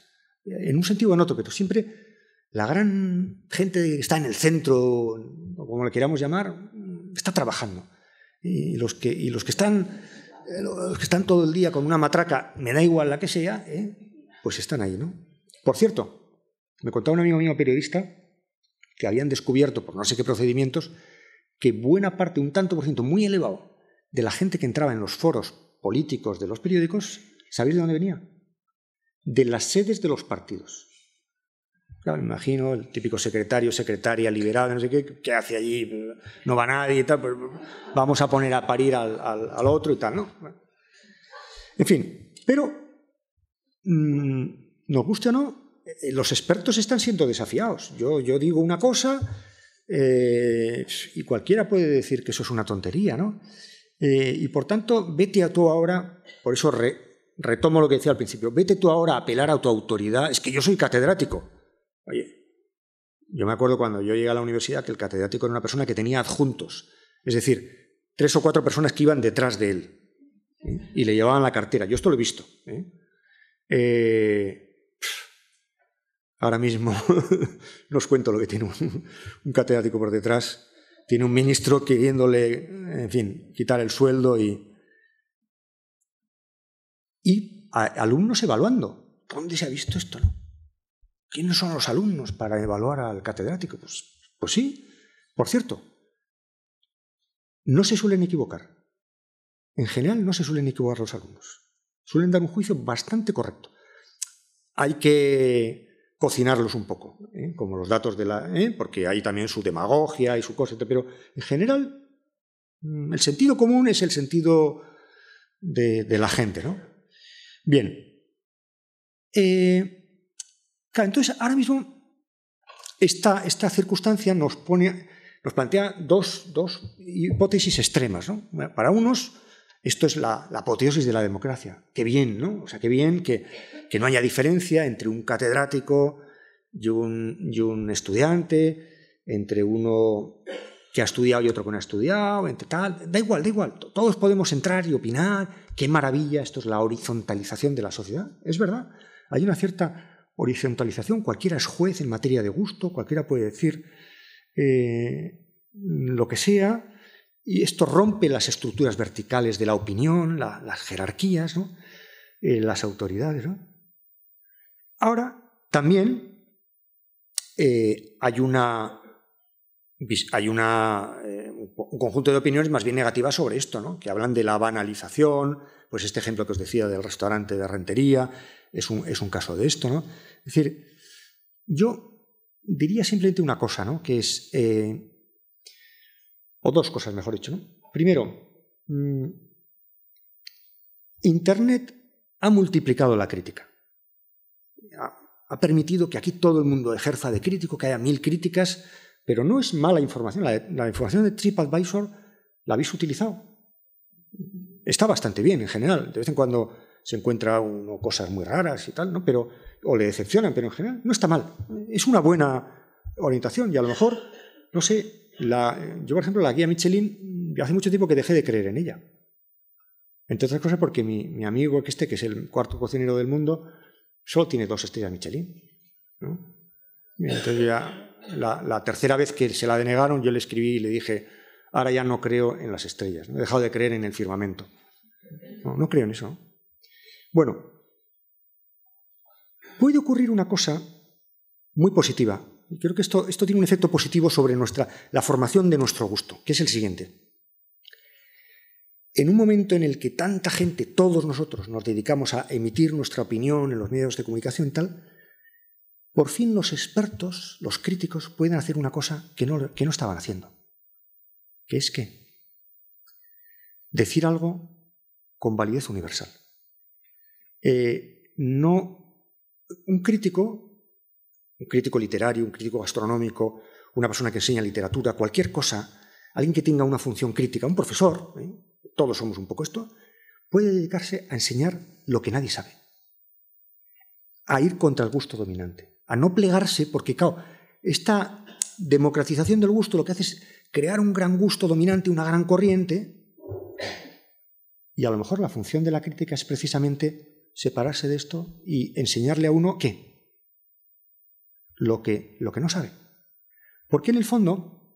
En un sentido o en otro, pero siempre la gran gente que está en el centro, o como le queramos llamar, está trabajando. Y los que están todo el día con una matraca, me da igual la que sea, pues están ahí, ¿no? Por cierto, me contaba un amigo mío periodista que habían descubierto, por no sé qué procedimientos, que buena parte, un tanto por ciento muy elevado, de la gente que entraba en los foros políticos de los periódicos, ¿sabéis de dónde venía? De las sedes de los partidos. Claro, me imagino el típico secretario, secretaria liberal, no sé qué hace allí, no va nadie y tal, pues vamos a poner a parir al otro y tal, ¿no? En fin, pero nos guste o no, los expertos están siendo desafiados. Yo digo una cosa y cualquiera puede decir que eso es una tontería, ¿no? Y por tanto, vete tú ahora, por eso retomo lo que decía al principio, vete tú ahora a apelar a tu autoridad. Es que yo soy catedrático. Oye, yo me acuerdo cuando yo llegué a la universidad que el catedrático era una persona que tenía adjuntos, es decir, 3 o 4 personas que iban detrás de él y le llevaban la cartera. Yo esto lo he visto. Ahora mismo no os cuento lo que tiene un catedrático por detrás. Tiene un ministro queriéndole, en fin, quitar el sueldo y alumnos evaluando. ¿Dónde se ha visto esto, no? ¿Quiénes son los alumnos para evaluar al catedrático? Pues sí. Por cierto, no se suelen equivocar. En general no se suelen equivocar los alumnos. Suelen dar un juicio bastante correcto. Hay que cocinarlos un poco, como los datos de la... porque hay también su demagogia y su cosa, pero en general el sentido común es el sentido de la gente, ¿no? Bien. Claro, entonces, ahora mismo, esta circunstancia nos plantea dos hipótesis extremas, ¿no? Para unos, esto es la apoteosis de la democracia. Qué bien, ¿no? O sea, qué bien que no haya diferencia entre un catedrático y un estudiante, entre uno que ha estudiado y otro que no ha estudiado, entre tal. Da igual. Todos podemos entrar y opinar. Qué maravilla, esto es la horizontalización de la sociedad. Es verdad, hay una cierta horizontalización, cualquiera es juez en materia de gusto, cualquiera puede decir lo que sea, y esto rompe las estructuras verticales de la opinión, las jerarquías, ¿no? Las autoridades, ¿no? Ahora, también hay un conjunto de opiniones más bien negativas sobre esto, ¿no? Que hablan de la banalización, pues este ejemplo que os decía del restaurante de Rentería es un caso de esto, ¿no? Es decir, yo diría simplemente una cosa, ¿no? Que es, o dos cosas, mejor dicho, ¿no? Primero, Internet ha multiplicado la crítica. Ha permitido que aquí todo el mundo ejerza de crítico, que haya 1000 críticas, pero no es mala información. La información de TripAdvisor la habéis utilizado. Está bastante bien en general. De vez en cuando se encuentra uno cosas muy raras y tal, ¿no? O le decepcionan, pero en general no está mal. Es una buena orientación y a lo mejor, no sé, yo por ejemplo la guía Michelin, hace mucho tiempo que dejé de creer en ella. Entre otras cosas porque mi amigo que es el 4º cocinero del mundo, solo tiene 2 estrellas Michelin, ¿no? Y entonces ya la tercera vez que se la denegaron, yo le escribí y le dije, ahora ya no creo en las estrellas, ¿no? He dejado de creer en el firmamento. No creo en eso, ¿no? Bueno, puede ocurrir una cosa muy positiva, y creo que esto tiene un efecto positivo sobre la formación de nuestro gusto, que es el siguiente. En un momento en el que tanta gente, todos nosotros, nos dedicamos a emitir nuestra opinión en los medios de comunicación y tal, por fin los expertos, los críticos, pueden hacer una cosa que no estaban haciendo, que es decir algo con validez universal. Un crítico literario, un crítico gastronómico, una persona que enseña literatura, cualquier cosa, alguien que tenga una función crítica, un profesor, todos somos un poco esto, puede dedicarse a enseñar lo que nadie sabe, a ir contra el gusto dominante, a no plegarse, porque claro, esta democratización del gusto lo que hace es crear un gran gusto dominante, una gran corriente, y a lo mejor la función de la crítica es precisamente separarse de esto y enseñarle a uno ¿qué? Lo que no sabe. Porque en el fondo,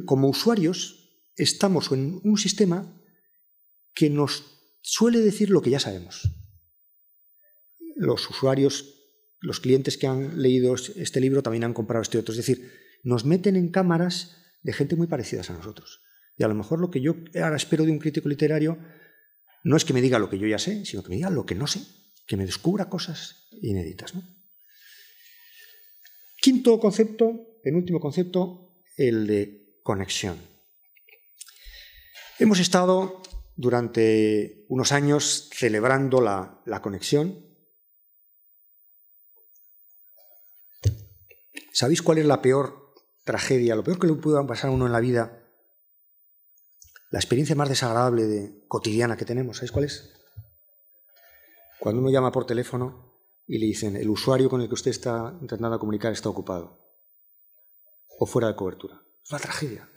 como usuarios, estamos en un sistema que nos suele decir lo que ya sabemos. Los usuarios, los clientes que han leído este libro también han comprado este otro. Es decir, nos meten en cámaras de gente muy parecidas a nosotros. Y a lo mejor lo que yo ahora espero de un crítico literario no es que me diga lo que yo ya sé, sino que me diga lo que no sé, que me descubra cosas inéditas, ¿no? Quinto concepto, penúltimo concepto, el de conexión. Hemos estado durante unos años celebrando la conexión. ¿Sabéis cuál es la peor tragedia, lo peor que le pueda pasar a uno en la vida? La experiencia más desagradable cotidiana que tenemos, ¿sabéis cuál es? Cuando uno llama por teléfono y le dicen el usuario con el que usted está intentando comunicar está ocupado o fuera de cobertura. Es una tragedia.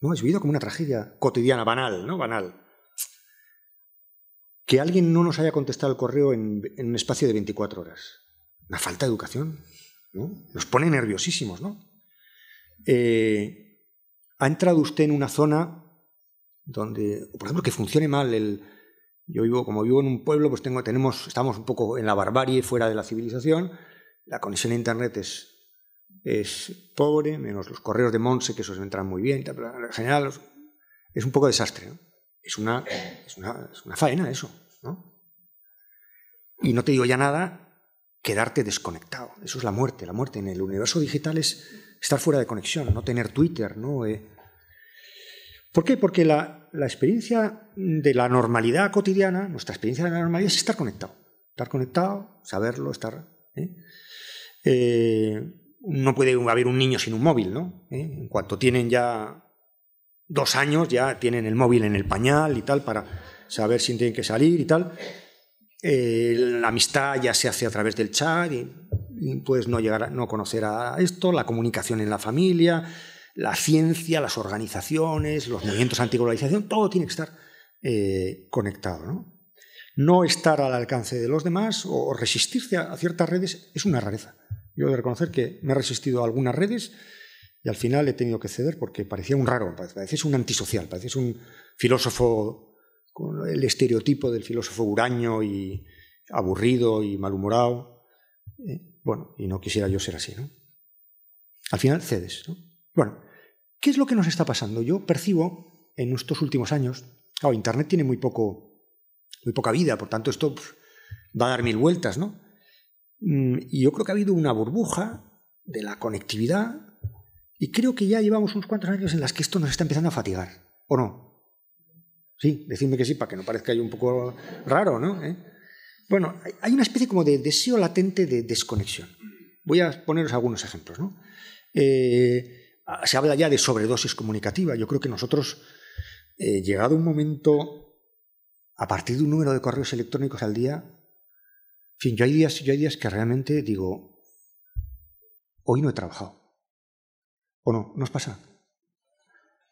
¿No? Es vivido como una tragedia cotidiana, banal, ¿no? Banal. Que alguien no nos haya contestado el correo en un espacio de 24 horas. Una falta de educación, ¿no? Nos pone nerviosísimos, ¿no? ¿Ha entrado usted en una zona donde, por ejemplo, que funcione mal como vivo en un pueblo, pues estamos un poco en la barbarie, fuera de la civilización, la conexión a Internet es pobre, menos los correos de Monse, que esos entran muy bien, pero en general es un poco desastre, ¿no? Es una faena eso, ¿no? Y no te digo ya nada, quedarte desconectado. Eso es la muerte. La muerte en el universo digital es estar fuera de conexión, no tener Twitter, ¿no? ¿Por qué? Porque la experiencia de la normalidad cotidiana, nuestra experiencia de la normalidad es estar conectado. Estar conectado, saberlo, estar... no puede haber un niño sin un móvil, ¿no? En cuanto tienen ya 2 años, ya tienen el móvil en el pañal y tal, para saber si tienen que salir y tal. La amistad ya se hace a través del chat y puedes no conocer a esto, la comunicación en la familia, la ciencia, las organizaciones, los movimientos antiglobalización, todo tiene que estar conectado, ¿no? No estar al alcance de los demás o resistirse a ciertas redes es una rareza. Yo he de reconocer que me he resistido a algunas redes y al final he tenido que ceder porque parecía un raro, parecía un antisocial, parecía un filósofo con el estereotipo del filósofo huraño y aburrido y malhumorado. Bueno, y no quisiera yo ser así, ¿no? Al final cedes, ¿no? Bueno, ¿qué es lo que nos está pasando? Yo percibo en estos últimos años, claro, Internet tiene muy poca vida, por tanto esto va a dar 1000 vueltas, ¿no? Y yo creo que ha habido una burbuja de la conectividad y creo que ya llevamos unos cuantos años en las que esto nos está empezando a fatigar, ¿o no? Sí, decidme que sí, para que no parezca yo un poco raro, ¿no? Bueno, hay una especie como de deseo latente de desconexión. Voy a poneros algunos ejemplos, ¿no? Se habla ya de sobredosis comunicativa. Yo creo que nosotros, llegado un momento, a partir de un número de correos electrónicos al día, en fin, yo hay días que realmente digo, hoy no he trabajado. ¿O no? ¿No os pasa?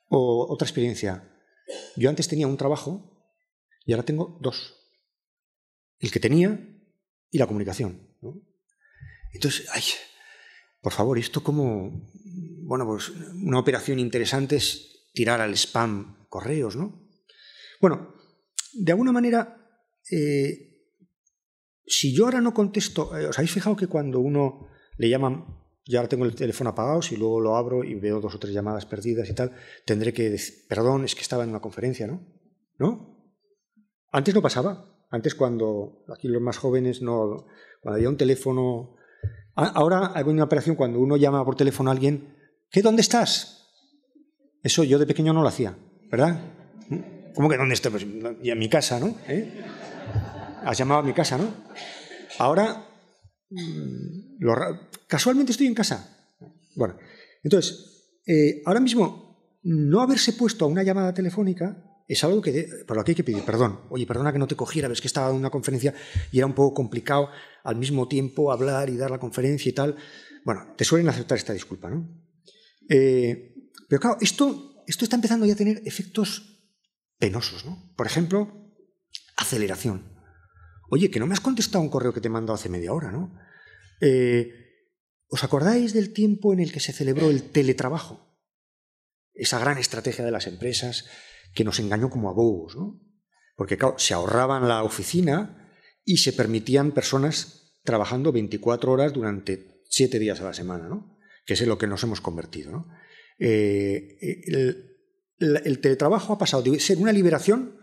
O otra experiencia. Yo antes tenía un trabajo y ahora tengo 2. El que tenía y la comunicación, ¿no? Entonces, por favor, esto como... Bueno, pues una operación interesante es tirar al spam correos, ¿no? Bueno, de alguna manera, si yo ahora no contesto... ¿Os habéis fijado que cuando uno le llaman... Yo ahora tengo el teléfono apagado, si luego lo abro y veo 2 o 3 llamadas perdidas y tal, tendré que decir, perdón, es que estaba en una conferencia, ¿no? ¿No? Antes no pasaba. Antes cuando, aquí los más jóvenes, no, cuando había un teléfono... Ahora hay una operación cuando uno llama por teléfono a alguien, ¿qué? ¿Dónde estás? Eso yo de pequeño no lo hacía, ¿verdad? ¿Cómo que dónde estoy? Pues en mi casa, ¿no? Has llamado a mi casa, ¿no? Ahora, casualmente estoy en casa. Bueno, entonces, ahora mismo, no haberse puesto a una llamada telefónica es algo por lo que hay que pedir perdón. Oye, perdona que no te cogiera, ves que estaba en una conferencia y era un poco complicado al mismo tiempo hablar y dar la conferencia y tal. Bueno, te suelen aceptar esta disculpa, ¿no? Pero claro, esto está empezando ya a tener efectos penosos, ¿no? Por ejemplo, aceleración. Oye, que no me has contestado un correo que te he mandado hace media hora, ¿no? ¿Os acordáis del tiempo en el que se celebró el teletrabajo? Esa gran estrategia de las empresas que nos engañó como a bobos, ¿no? Porque, claro, se ahorraban la oficina y se permitían personas trabajando 24 horas durante 7 días a la semana, ¿no? Que es en lo que nos hemos convertido, ¿no? el teletrabajo ha pasado de ser una liberación,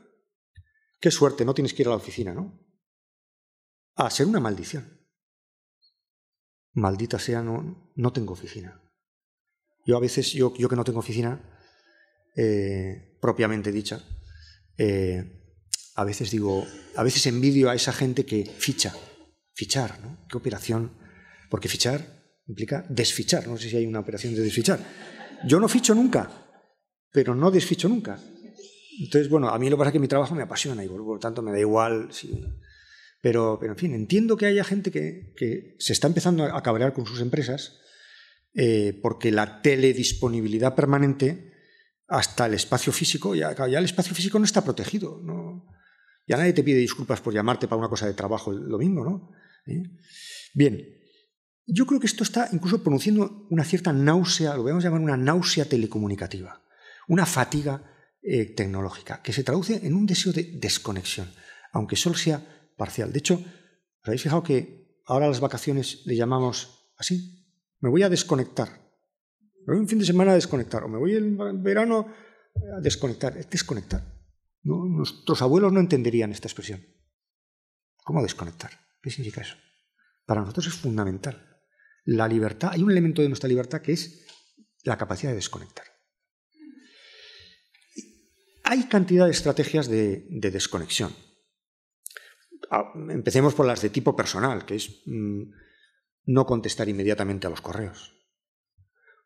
qué suerte, no tienes que ir a la oficina, ¿no?, a ser una maldición. Maldita sea, no tengo oficina. Yo a veces, yo que no tengo oficina propiamente dicha, a veces digo, a veces envidio a esa gente que fichar, ¿no? ¿Qué operación? Porque fichar implica desfichar, no sé si hay una operación de desfichar. Yo no ficho nunca, pero no desficho nunca. Entonces, bueno, a mí lo que pasa es que mi trabajo me apasiona y por lo tanto me da igual. Pero en fin, entiendo que haya gente que se está empezando a cabrear con sus empresas porque la teledisponibilidad permanente hasta el espacio físico, ya el espacio físico no está protegido, ¿no? Ya nadie te pide disculpas por llamarte para una cosa de trabajo el domingo, ¿no? Bien, yo creo que esto está incluso produciendo una cierta náusea, lo podemos llamar una náusea telecomunicativa, una fatiga tecnológica, que se traduce en un deseo de desconexión, aunque solo sea parcial. De hecho, ¿os habéis fijado que ahora a las vacaciones le llamamos así? Me voy a desconectar. Me voy un fin de semana a desconectar, o me voy el verano a desconectar. Es desconectar. ¿No? Nuestros abuelos no entenderían esta expresión. ¿Cómo desconectar? ¿Qué significa eso? Para nosotros es fundamental. La libertad, hay un elemento de nuestra libertad que es la capacidad de desconectar. Hay cantidad de estrategias de desconexión. Empecemos por las de tipo personal, que es no contestar inmediatamente a los correos,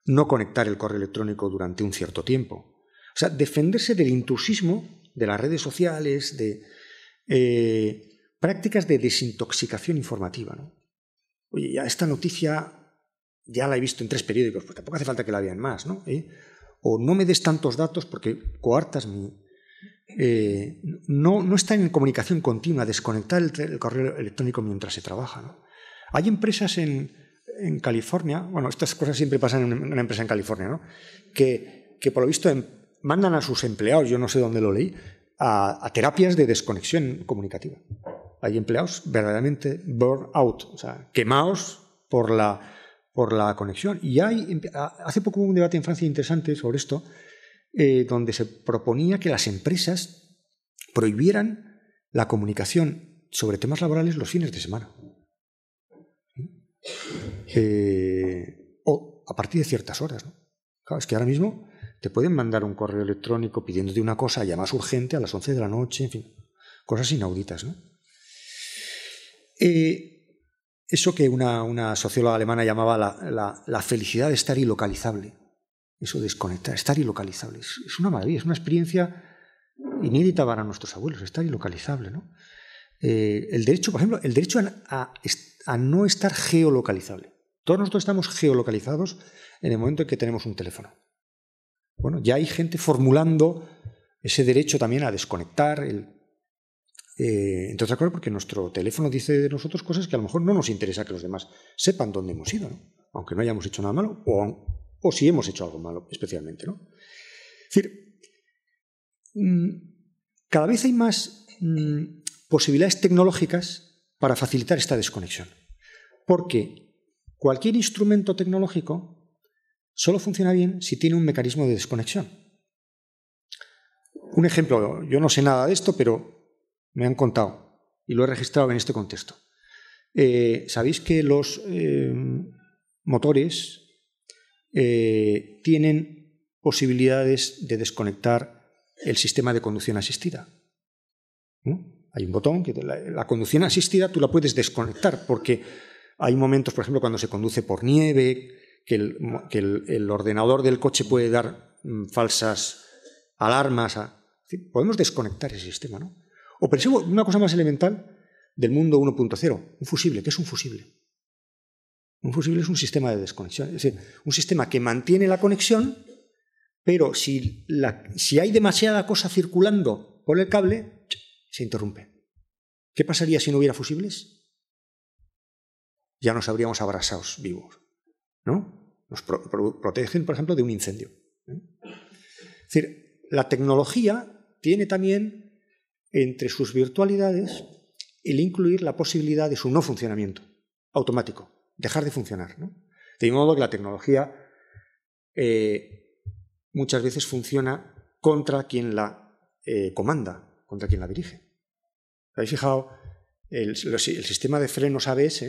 no conectar el correo electrónico durante un cierto tiempo. O sea, defenderse del intrusismo de las redes sociales, de prácticas de desintoxicación informativa, ¿no? Oye, ya esta noticia ya la he visto en 3 periódicos, pues tampoco hace falta que la vean más, ¿no? O no me des tantos datos porque coartas mi... no estar en comunicación continua, desconectar el correo electrónico mientras se trabaja, ¿no? Hay empresas en California, bueno, estas cosas siempre pasan en una empresa en California, ¿no?, que por lo visto mandan a sus empleados, yo no sé dónde lo leí, a terapias de desconexión comunicativa. Hay empleados verdaderamente burn out, o sea, quemados por la conexión. Y hace poco hubo un debate en Francia interesante sobre esto, donde se proponía que las empresas prohibieran la comunicación sobre temas laborales los fines de semana. O a partir de ciertas horas, ¿no? Claro, es que ahora mismo te pueden mandar un correo electrónico pidiéndote una cosa ya más urgente a las 11 de la noche, en fin, cosas inauditas, ¿no? Eso que una socióloga alemana llamaba la felicidad de estar ilocalizable, eso de desconectar, estar ilocalizable, es una maravilla, es una experiencia inédita para nuestros abuelos, estar ilocalizable, ¿no? El derecho, por ejemplo, el derecho a no estar geolocalizable. Todos nosotros estamos geolocalizados en el momento en que tenemos un teléfono. Bueno, ya hay gente formulando ese derecho también a desconectar, entre otras cosas porque nuestro teléfono dice de nosotros cosas que a lo mejor no nos interesa que los demás sepan dónde hemos ido, ¿no? Aunque no hayamos hecho nada malo, o si hemos hecho algo malo especialmente, ¿no? Es decir, cada vez hay más posibilidades tecnológicas para facilitar esta desconexión, porque cualquier instrumento tecnológico solo funciona bien si tiene un mecanismo de desconexión. Un ejemplo, yo no sé nada de esto, pero me han contado y lo he registrado en este contexto. ¿Sabéis que los motores tienen posibilidades de desconectar el sistema de conducción asistida? ¿No? Hay un botón que la conducción asistida tú la puedes desconectar porque hay momentos, por ejemplo, cuando se conduce por nieve, que el ordenador del coche puede dar falsas alarmas. Podemos desconectar ese sistema, ¿no? O pensemos una cosa más elemental del mundo 1.0, un fusible. ¿Qué es un fusible? Un fusible es un sistema de desconexión, es decir, un sistema que mantiene la conexión, pero si hay demasiada cosa circulando por el cable, se interrumpe. ¿Qué pasaría si no hubiera fusibles? Ya nos habríamos abrasados vivos, ¿no? Nos protegen, por ejemplo, de un incendio. Es decir, la tecnología tiene también entre sus virtualidades el incluir la posibilidad de su no funcionamiento automático, dejar de funcionar, ¿no? De modo que la tecnología muchas veces funciona contra quien la comanda, contra quien la dirige. ¿Habéis fijado? El sistema de frenos ABS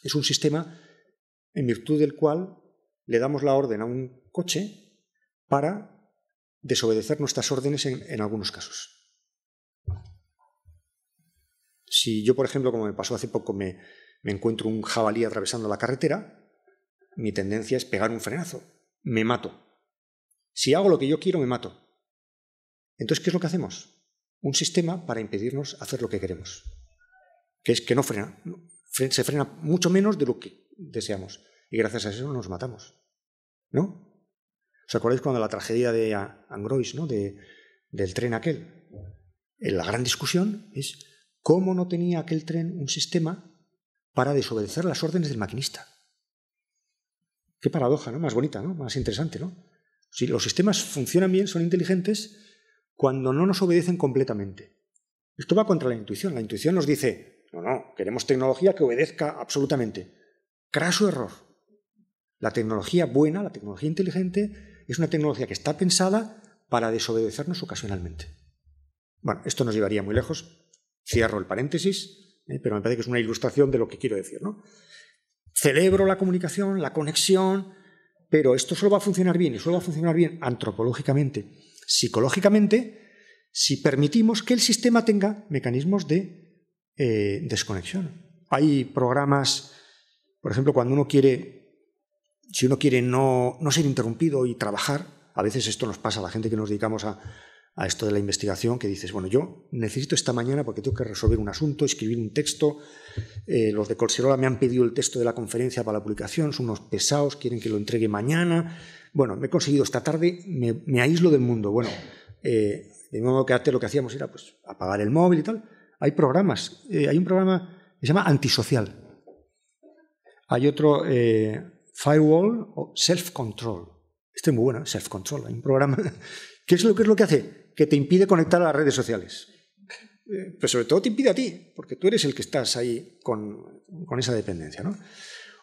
es un sistema en virtud del cual le damos la orden a un coche para desobedecer nuestras órdenes en algunos casos. Si yo, por ejemplo, como me pasó hace poco, me encuentro un jabalí atravesando la carretera, mi tendencia es pegar un frenazo. Me mato. Si hago lo que yo quiero, me mato. Entonces, ¿qué es lo que hacemos? Un sistema para impedirnos hacer lo que queremos. Que es que no frena. Se frena mucho menos de lo que deseamos. Y gracias a eso nos matamos. ¿No? ¿Os acordáis cuando la tragedia de Angrois, ¿no? del tren aquel? La gran discusión es cómo no tenía aquel tren un sistema para desobedecer las órdenes del maquinista. Qué paradoja, ¿no? Más bonita, ¿no? Más interesante, ¿no? Si los sistemas funcionan bien, son inteligentes, cuando no nos obedecen completamente. Esto va contra la intuición. La intuición nos dice, no, queremos tecnología que obedezca absolutamente. Craso error. La tecnología buena, la tecnología inteligente, es una tecnología que está pensada para desobedecernos ocasionalmente. Bueno, esto nos llevaría muy lejos. Cierro el paréntesis, pero me parece que es una ilustración de lo que quiero decir, ¿no? Celebro la comunicación, la conexión, pero esto solo va a funcionar bien, y solo va a funcionar bien antropológicamente, psicológicamente, si permitimos que el sistema tenga mecanismos de desconexión. Hay programas, por ejemplo, cuando uno quiere, si uno quiere no ser interrumpido y trabajar, a veces esto nos pasa a la gente que nos dedicamos a esto de la investigación, que dices, bueno, yo necesito esta mañana porque tengo que resolver un asunto, escribir un texto, los de Collserola me han pedido el texto de la conferencia para la publicación, son unos pesados, quieren que lo entregue mañana. Bueno, me he conseguido esta tarde, me aíslo del mundo. Bueno, de modo que antes lo que hacíamos era pues, apagar el móvil y tal. Hay programas, hay un programa que se llama Antisocial. Hay otro, Firewall o Self-Control. Este es muy bueno, Self-Control. Hay un programa. ¿Qué es lo que hace? Que te impide conectar a las redes sociales. Pero sobre todo te impide a ti, porque tú eres el que estás ahí con esa dependencia, ¿no?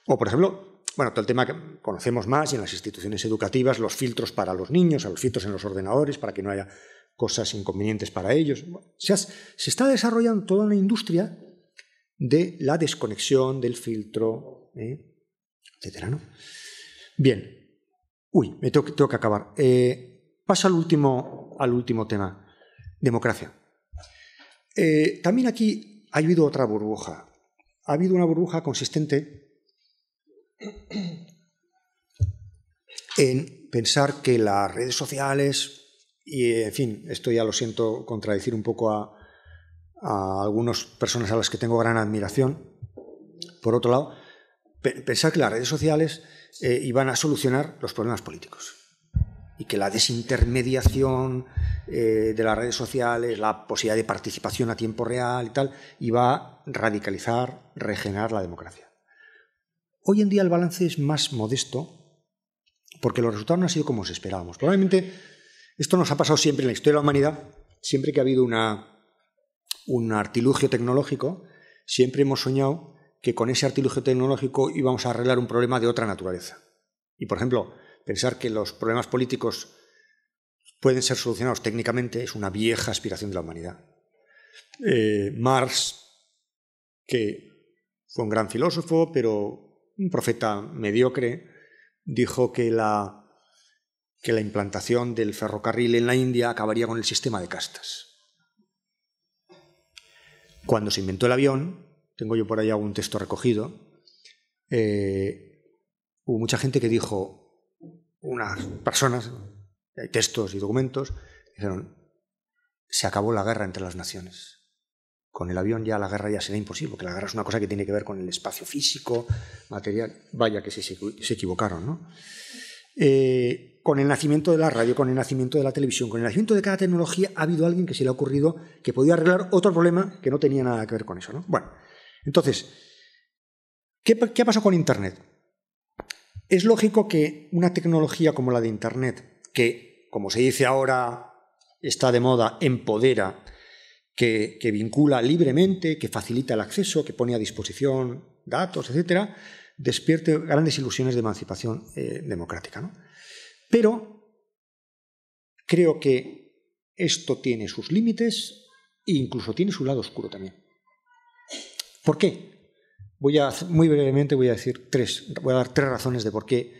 O, por ejemplo, bueno, todo el tema que conocemos más y en las instituciones educativas, los filtros para los niños, los filtros en los ordenadores para que no haya cosas inconvenientes para ellos. Se está desarrollando toda una industria de la desconexión, del filtro, etcétera, ¿no? Bien. Uy, me tengo que acabar. Paso al último tema. Democracia. También aquí ha habido otra burbuja. Ha habido una burbuja consistente en pensar que las redes sociales, y en fin, esto ya lo siento contradecir un poco a algunas personas a las que tengo gran admiración. Por otro lado, pensar que las redes sociales iban a solucionar los problemas políticos. Y que la desintermediación de las redes sociales, la posibilidad de participación a tiempo real y tal, iba a radicalizar, regenerar la democracia. Hoy en día el balance es más modesto porque los resultados no han sido como se esperábamos. Probablemente esto nos ha pasado siempre en la historia de la humanidad, siempre que ha habido un artilugio tecnológico, siempre hemos soñado que con ese artilugio tecnológico íbamos a arreglar un problema de otra naturaleza. Y, por ejemplo, pensar que los problemas políticos pueden ser solucionados técnicamente es una vieja aspiración de la humanidad. Marx, que fue un gran filósofo, pero un profeta mediocre, dijo que la implantación del ferrocarril en la India acabaría con el sistema de castas. Cuando se inventó el avión, tengo yo por ahí algún texto recogido, hubo mucha gente que dijo, unas personas, hay textos y documentos, dijeron, se acabó la guerra entre las naciones. Con el avión ya la guerra ya será imposible, porque la guerra es una cosa que tiene que ver con el espacio físico, material. Vaya que se equivocaron, ¿no? Con el nacimiento de la radio, con el nacimiento de la televisión, con el nacimiento de cada tecnología, ha habido alguien que se le ha ocurrido que podía arreglar otro problema que no tenía nada que ver con eso, ¿no? Bueno, entonces, ¿qué ha pasado con Internet? Es lógico que una tecnología como la de Internet, que, como se dice ahora, está de moda, empodera, que vincula libremente, que facilita el acceso, que pone a disposición datos, etcétera, despierte grandes ilusiones de emancipación democrática, ¿no? Pero creo que esto tiene sus límites e incluso tiene su lado oscuro también. ¿Por qué? Muy brevemente voy a dar tres razones de por qué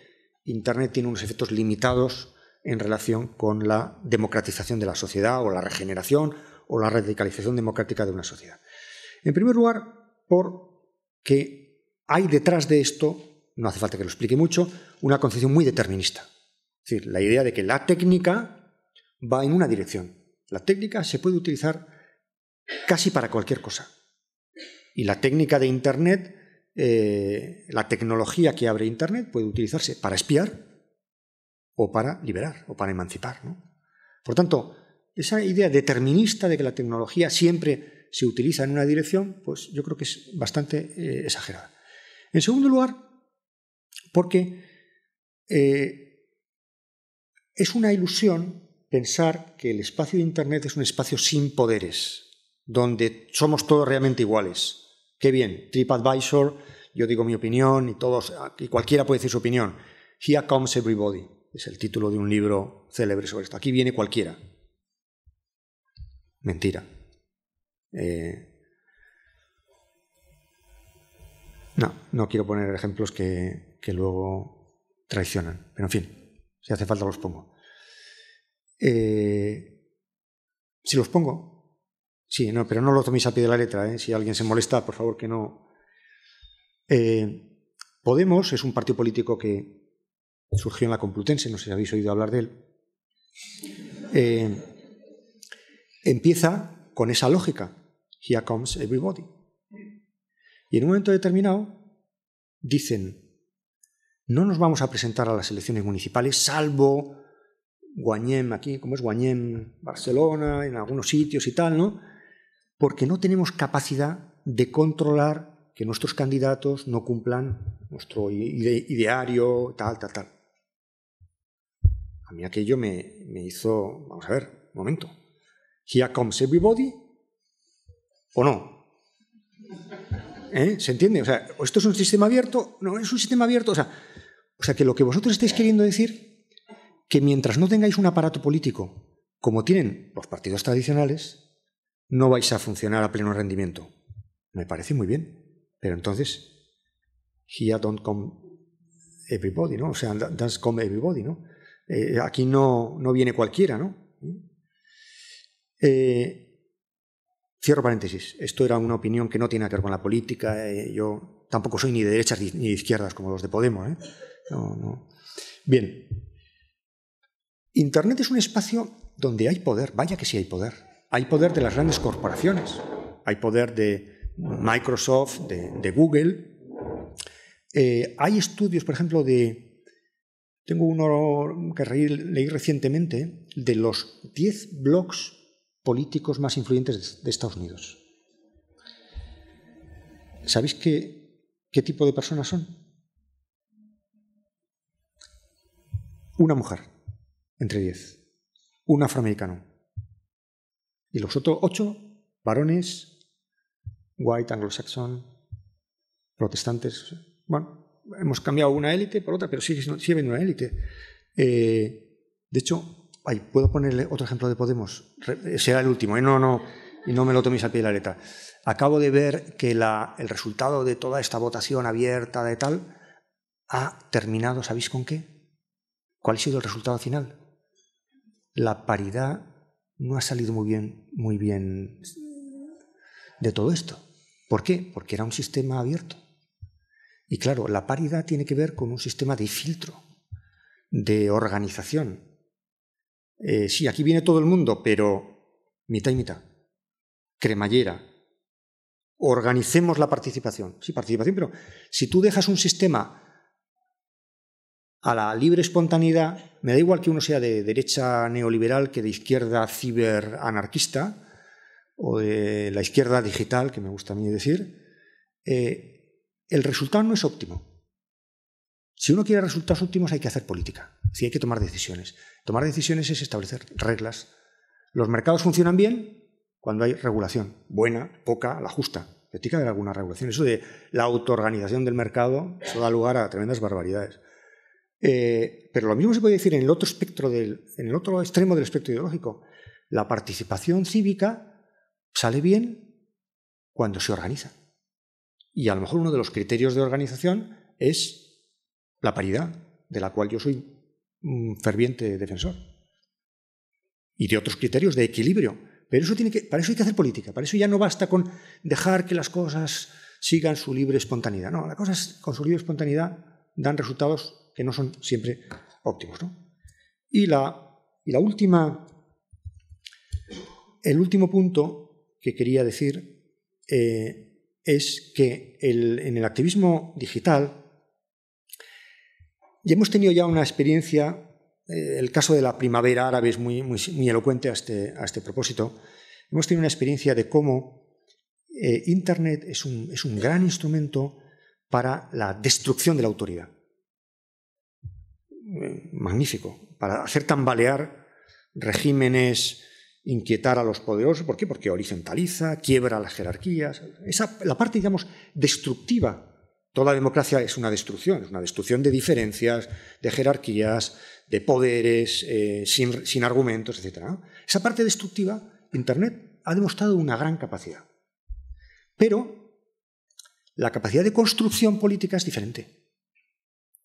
Internet tiene unos efectos limitados en relación con la democratización de la sociedad o la regeneración o la radicalización democrática de una sociedad. En primer lugar, porque hay detrás de esto, no hace falta que lo explique mucho, una concepción muy determinista. Es decir, la idea de que la técnica va en una dirección. La técnica se puede utilizar casi para cualquier cosa. Y la técnica de Internet, la tecnología que abre Internet puede utilizarse para espiar o para liberar o para emancipar, ¿no? Por tanto, esa idea determinista de que la tecnología siempre se utiliza en una dirección, pues yo creo que es bastante exagerada. En segundo lugar, porque es una ilusión pensar que el espacio de Internet es un espacio sin poderes, donde somos todos realmente iguales. Qué bien, TripAdvisor, yo digo mi opinión y cualquiera puede decir su opinión. Here comes everybody, es el título de un libro célebre sobre esto. Aquí viene cualquiera. Mentira. No quiero poner ejemplos que luego traicionan, pero en fin, si hace falta los pongo. Si los pongo, sí, no, pero no lo toméis a pie de la letra, si alguien se molesta, por favor que no. Podemos es un partido político que surgió en la Complutense, no sé si habéis oído hablar de él. Empieza con esa lógica, here comes everybody. Y en un momento determinado dicen, no nos vamos a presentar a las elecciones municipales salvo Guanyem aquí, como es Guanyem, Barcelona, en algunos sitios y tal, ¿no? Porque no tenemos capacidad de controlar que nuestros candidatos no cumplan nuestro ideario, tal. A mí aquello me hizo, vamos a ver, un momento, here comes everybody, ¿o no? ¿Se entiende? O sea, ¿esto es un sistema abierto? No, es un sistema abierto. O sea, que lo que vosotros estáis queriendo decir, que mientras no tengáis un aparato político como tienen los partidos tradicionales, no vais a funcionar a pleno rendimiento. Me parece muy bien. Pero entonces, here don't come everybody, ¿no? O sea, does come everybody, ¿no? Aquí no viene cualquiera, ¿no? Cierro paréntesis. Esto era una opinión que no tiene que ver con la política. Yo tampoco soy ni de derechas ni de izquierdas como los de Podemos. No. Bien. Internet es un espacio donde hay poder. Vaya que sí hay poder. Hay poder de las grandes corporaciones. Hay poder de Microsoft, de Google. Hay estudios, por ejemplo, tengo uno que leí recientemente de los 10 blogs políticos más influyentes de Estados Unidos. ¿Sabéis qué tipo de personas son? Una mujer, entre 10. Un afroamericano. Y los otros 8, varones, white, anglo-saxon, protestantes. Bueno, hemos cambiado una élite por otra, pero sigue habiendo una élite. De hecho, puedo ponerle otro ejemplo de Podemos. Será el último, y no me lo toméis a pie de la letra. Acabo de ver que el resultado de toda esta votación abierta de tal ha terminado, ¿sabéis con qué? ¿Cuál ha sido el resultado final? La paridad no ha salido muy bien de todo esto. ¿Por qué? Porque era un sistema abierto. Y claro, la paridad tiene que ver con un sistema de filtro, de organización. Sí, aquí viene todo el mundo, pero mitad y mitad. Cremallera. Organicemos la participación. Sí, participación, pero si tú dejas un sistema a la libre espontaneidad, me da igual que uno sea de derecha neoliberal que de izquierda ciberanarquista o de la izquierda digital, que me gusta a mí decir, el resultado no es óptimo. Si uno quiere resultados óptimos hay que hacer política, sí, hay que tomar decisiones. Tomar decisiones es establecer reglas. Los mercados funcionan bien cuando hay regulación, buena, poca, la justa. Pero tiene que haber alguna regulación. Eso de la autoorganización del mercado, eso da lugar a tremendas barbaridades. Pero lo mismo se puede decir en el otro extremo del espectro ideológico. La participación cívica sale bien cuando se organiza. Y a lo mejor uno de los criterios de organización es la paridad, de la cual yo soy un ferviente defensor. Y de otros criterios de equilibrio. Pero para eso hay que hacer política. Para eso ya no basta con dejar que las cosas sigan su libre espontaneidad. No, las cosas con su libre espontaneidad dan resultados que no son siempre óptimos, ¿no? Y el último punto que quería decir es que en el activismo digital ya hemos tenido ya una experiencia. El caso de la primavera árabe es muy elocuente a este propósito. Hemos tenido una experiencia de cómo Internet es un gran instrumento para la destrucción de la autoridad. Magnífico. Para hacer tambalear regímenes, inquietar a los poderosos. ¿Por qué? Porque horizontaliza, quiebra las jerarquías. La parte, digamos, destructiva. Toda democracia es una destrucción de diferencias, de jerarquías, de poderes, sin argumentos, etc., ¿no? Esa parte destructiva, Internet ha demostrado una gran capacidad. Pero la capacidad de construcción política es diferente.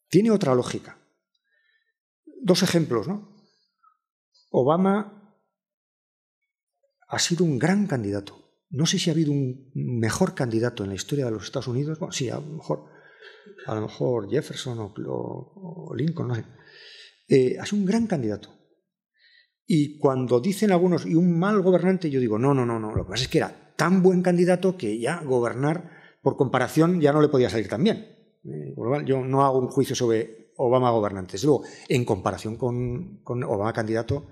Tiene otra lógica. Dos ejemplos, ¿no? Obama ha sido un gran candidato. No sé si ha habido un mejor candidato en la historia de los Estados Unidos. Bueno, sí, a lo mejor Jefferson o Lincoln, no sé. Ha sido un gran candidato. Y cuando dicen algunos, y un mal gobernante, yo digo, no. Lo que pasa es que era tan buen candidato que ya gobernar, por comparación, ya no le podía salir tan bien. Yo no hago un juicio sobre Obama gobernante. Desde luego, en comparación con Obama candidato,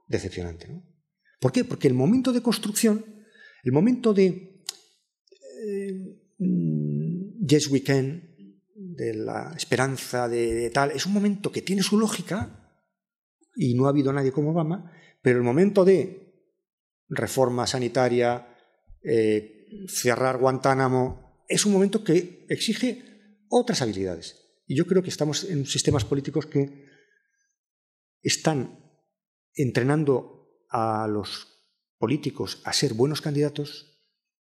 decepcionante, ¿no? ¿Por qué? Porque el momento de construcción, el momento de Yes We Can, de la esperanza de tal, es un momento que tiene su lógica y no ha habido nadie como Obama, pero el momento de reforma sanitaria, cerrar Guantánamo, es un momento que exige otras habilidades. Y yo creo que estamos en sistemas políticos que están entrenando a los políticos a ser buenos candidatos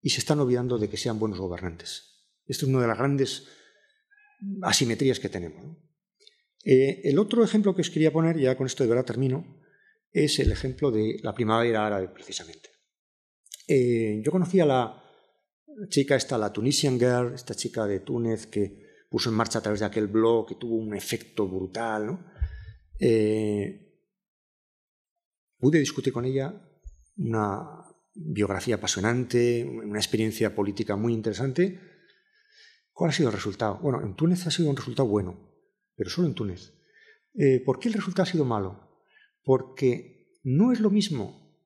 y se están olvidando de que sean buenos gobernantes. Esto es una de las grandes asimetrías que tenemos, ¿no? El otro ejemplo que os quería poner, ya con esto de verdad termino, es el ejemplo de la primavera árabe, precisamente. Yo conocí a la chica esta, la Tunisian Girl, esta chica de Túnez que puso en marcha a través de aquel blog que tuvo un efecto brutal, ¿no? Pude discutir con ella una biografía apasionante, una experiencia política muy interesante. ¿Cuál ha sido el resultado? Bueno, en Túnez ha sido un resultado bueno, pero solo en Túnez. ¿Por qué el resultado ha sido malo? Porque no es lo mismo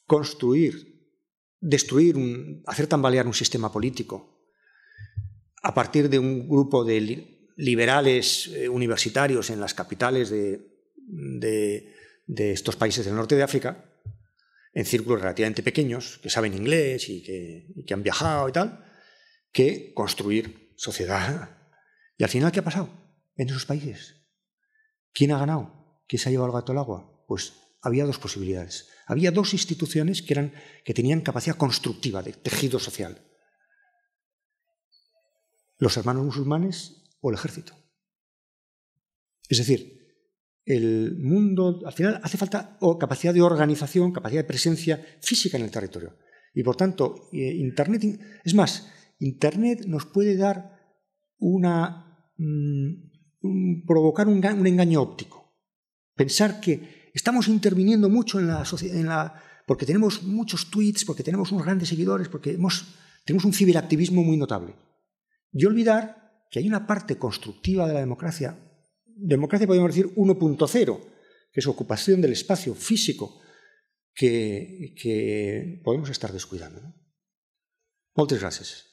construir, destruir, hacer tambalear un sistema político a partir de un grupo de liberales universitarios en las capitales de estos países del norte de África, en círculos relativamente pequeños, que saben inglés y que han viajado y tal, que construir sociedad. ¿Y al final qué ha pasado en esos países? ¿Quién ha ganado? ¿Quién se ha llevado el gato al agua? Pues había dos posibilidades. Había dos instituciones que tenían capacidad constructiva de tejido social. Los hermanos musulmanes o el ejército. Es decir, el mundo, al final, hace falta capacidad de organización, capacidad de presencia física en el territorio. Y por tanto, Internet, es más, Internet nos puede dar provocar un engaño óptico. Pensar que estamos interviniendo mucho en la sociedad, porque tenemos muchos tweets, porque tenemos unos grandes seguidores, porque tenemos un ciberactivismo muy notable. Y olvidar que hay una parte constructiva de la democracia podemos decir 1.0, que es ocupación del espacio físico que podemos estar descuidando, ¿no? Moltes gràcies.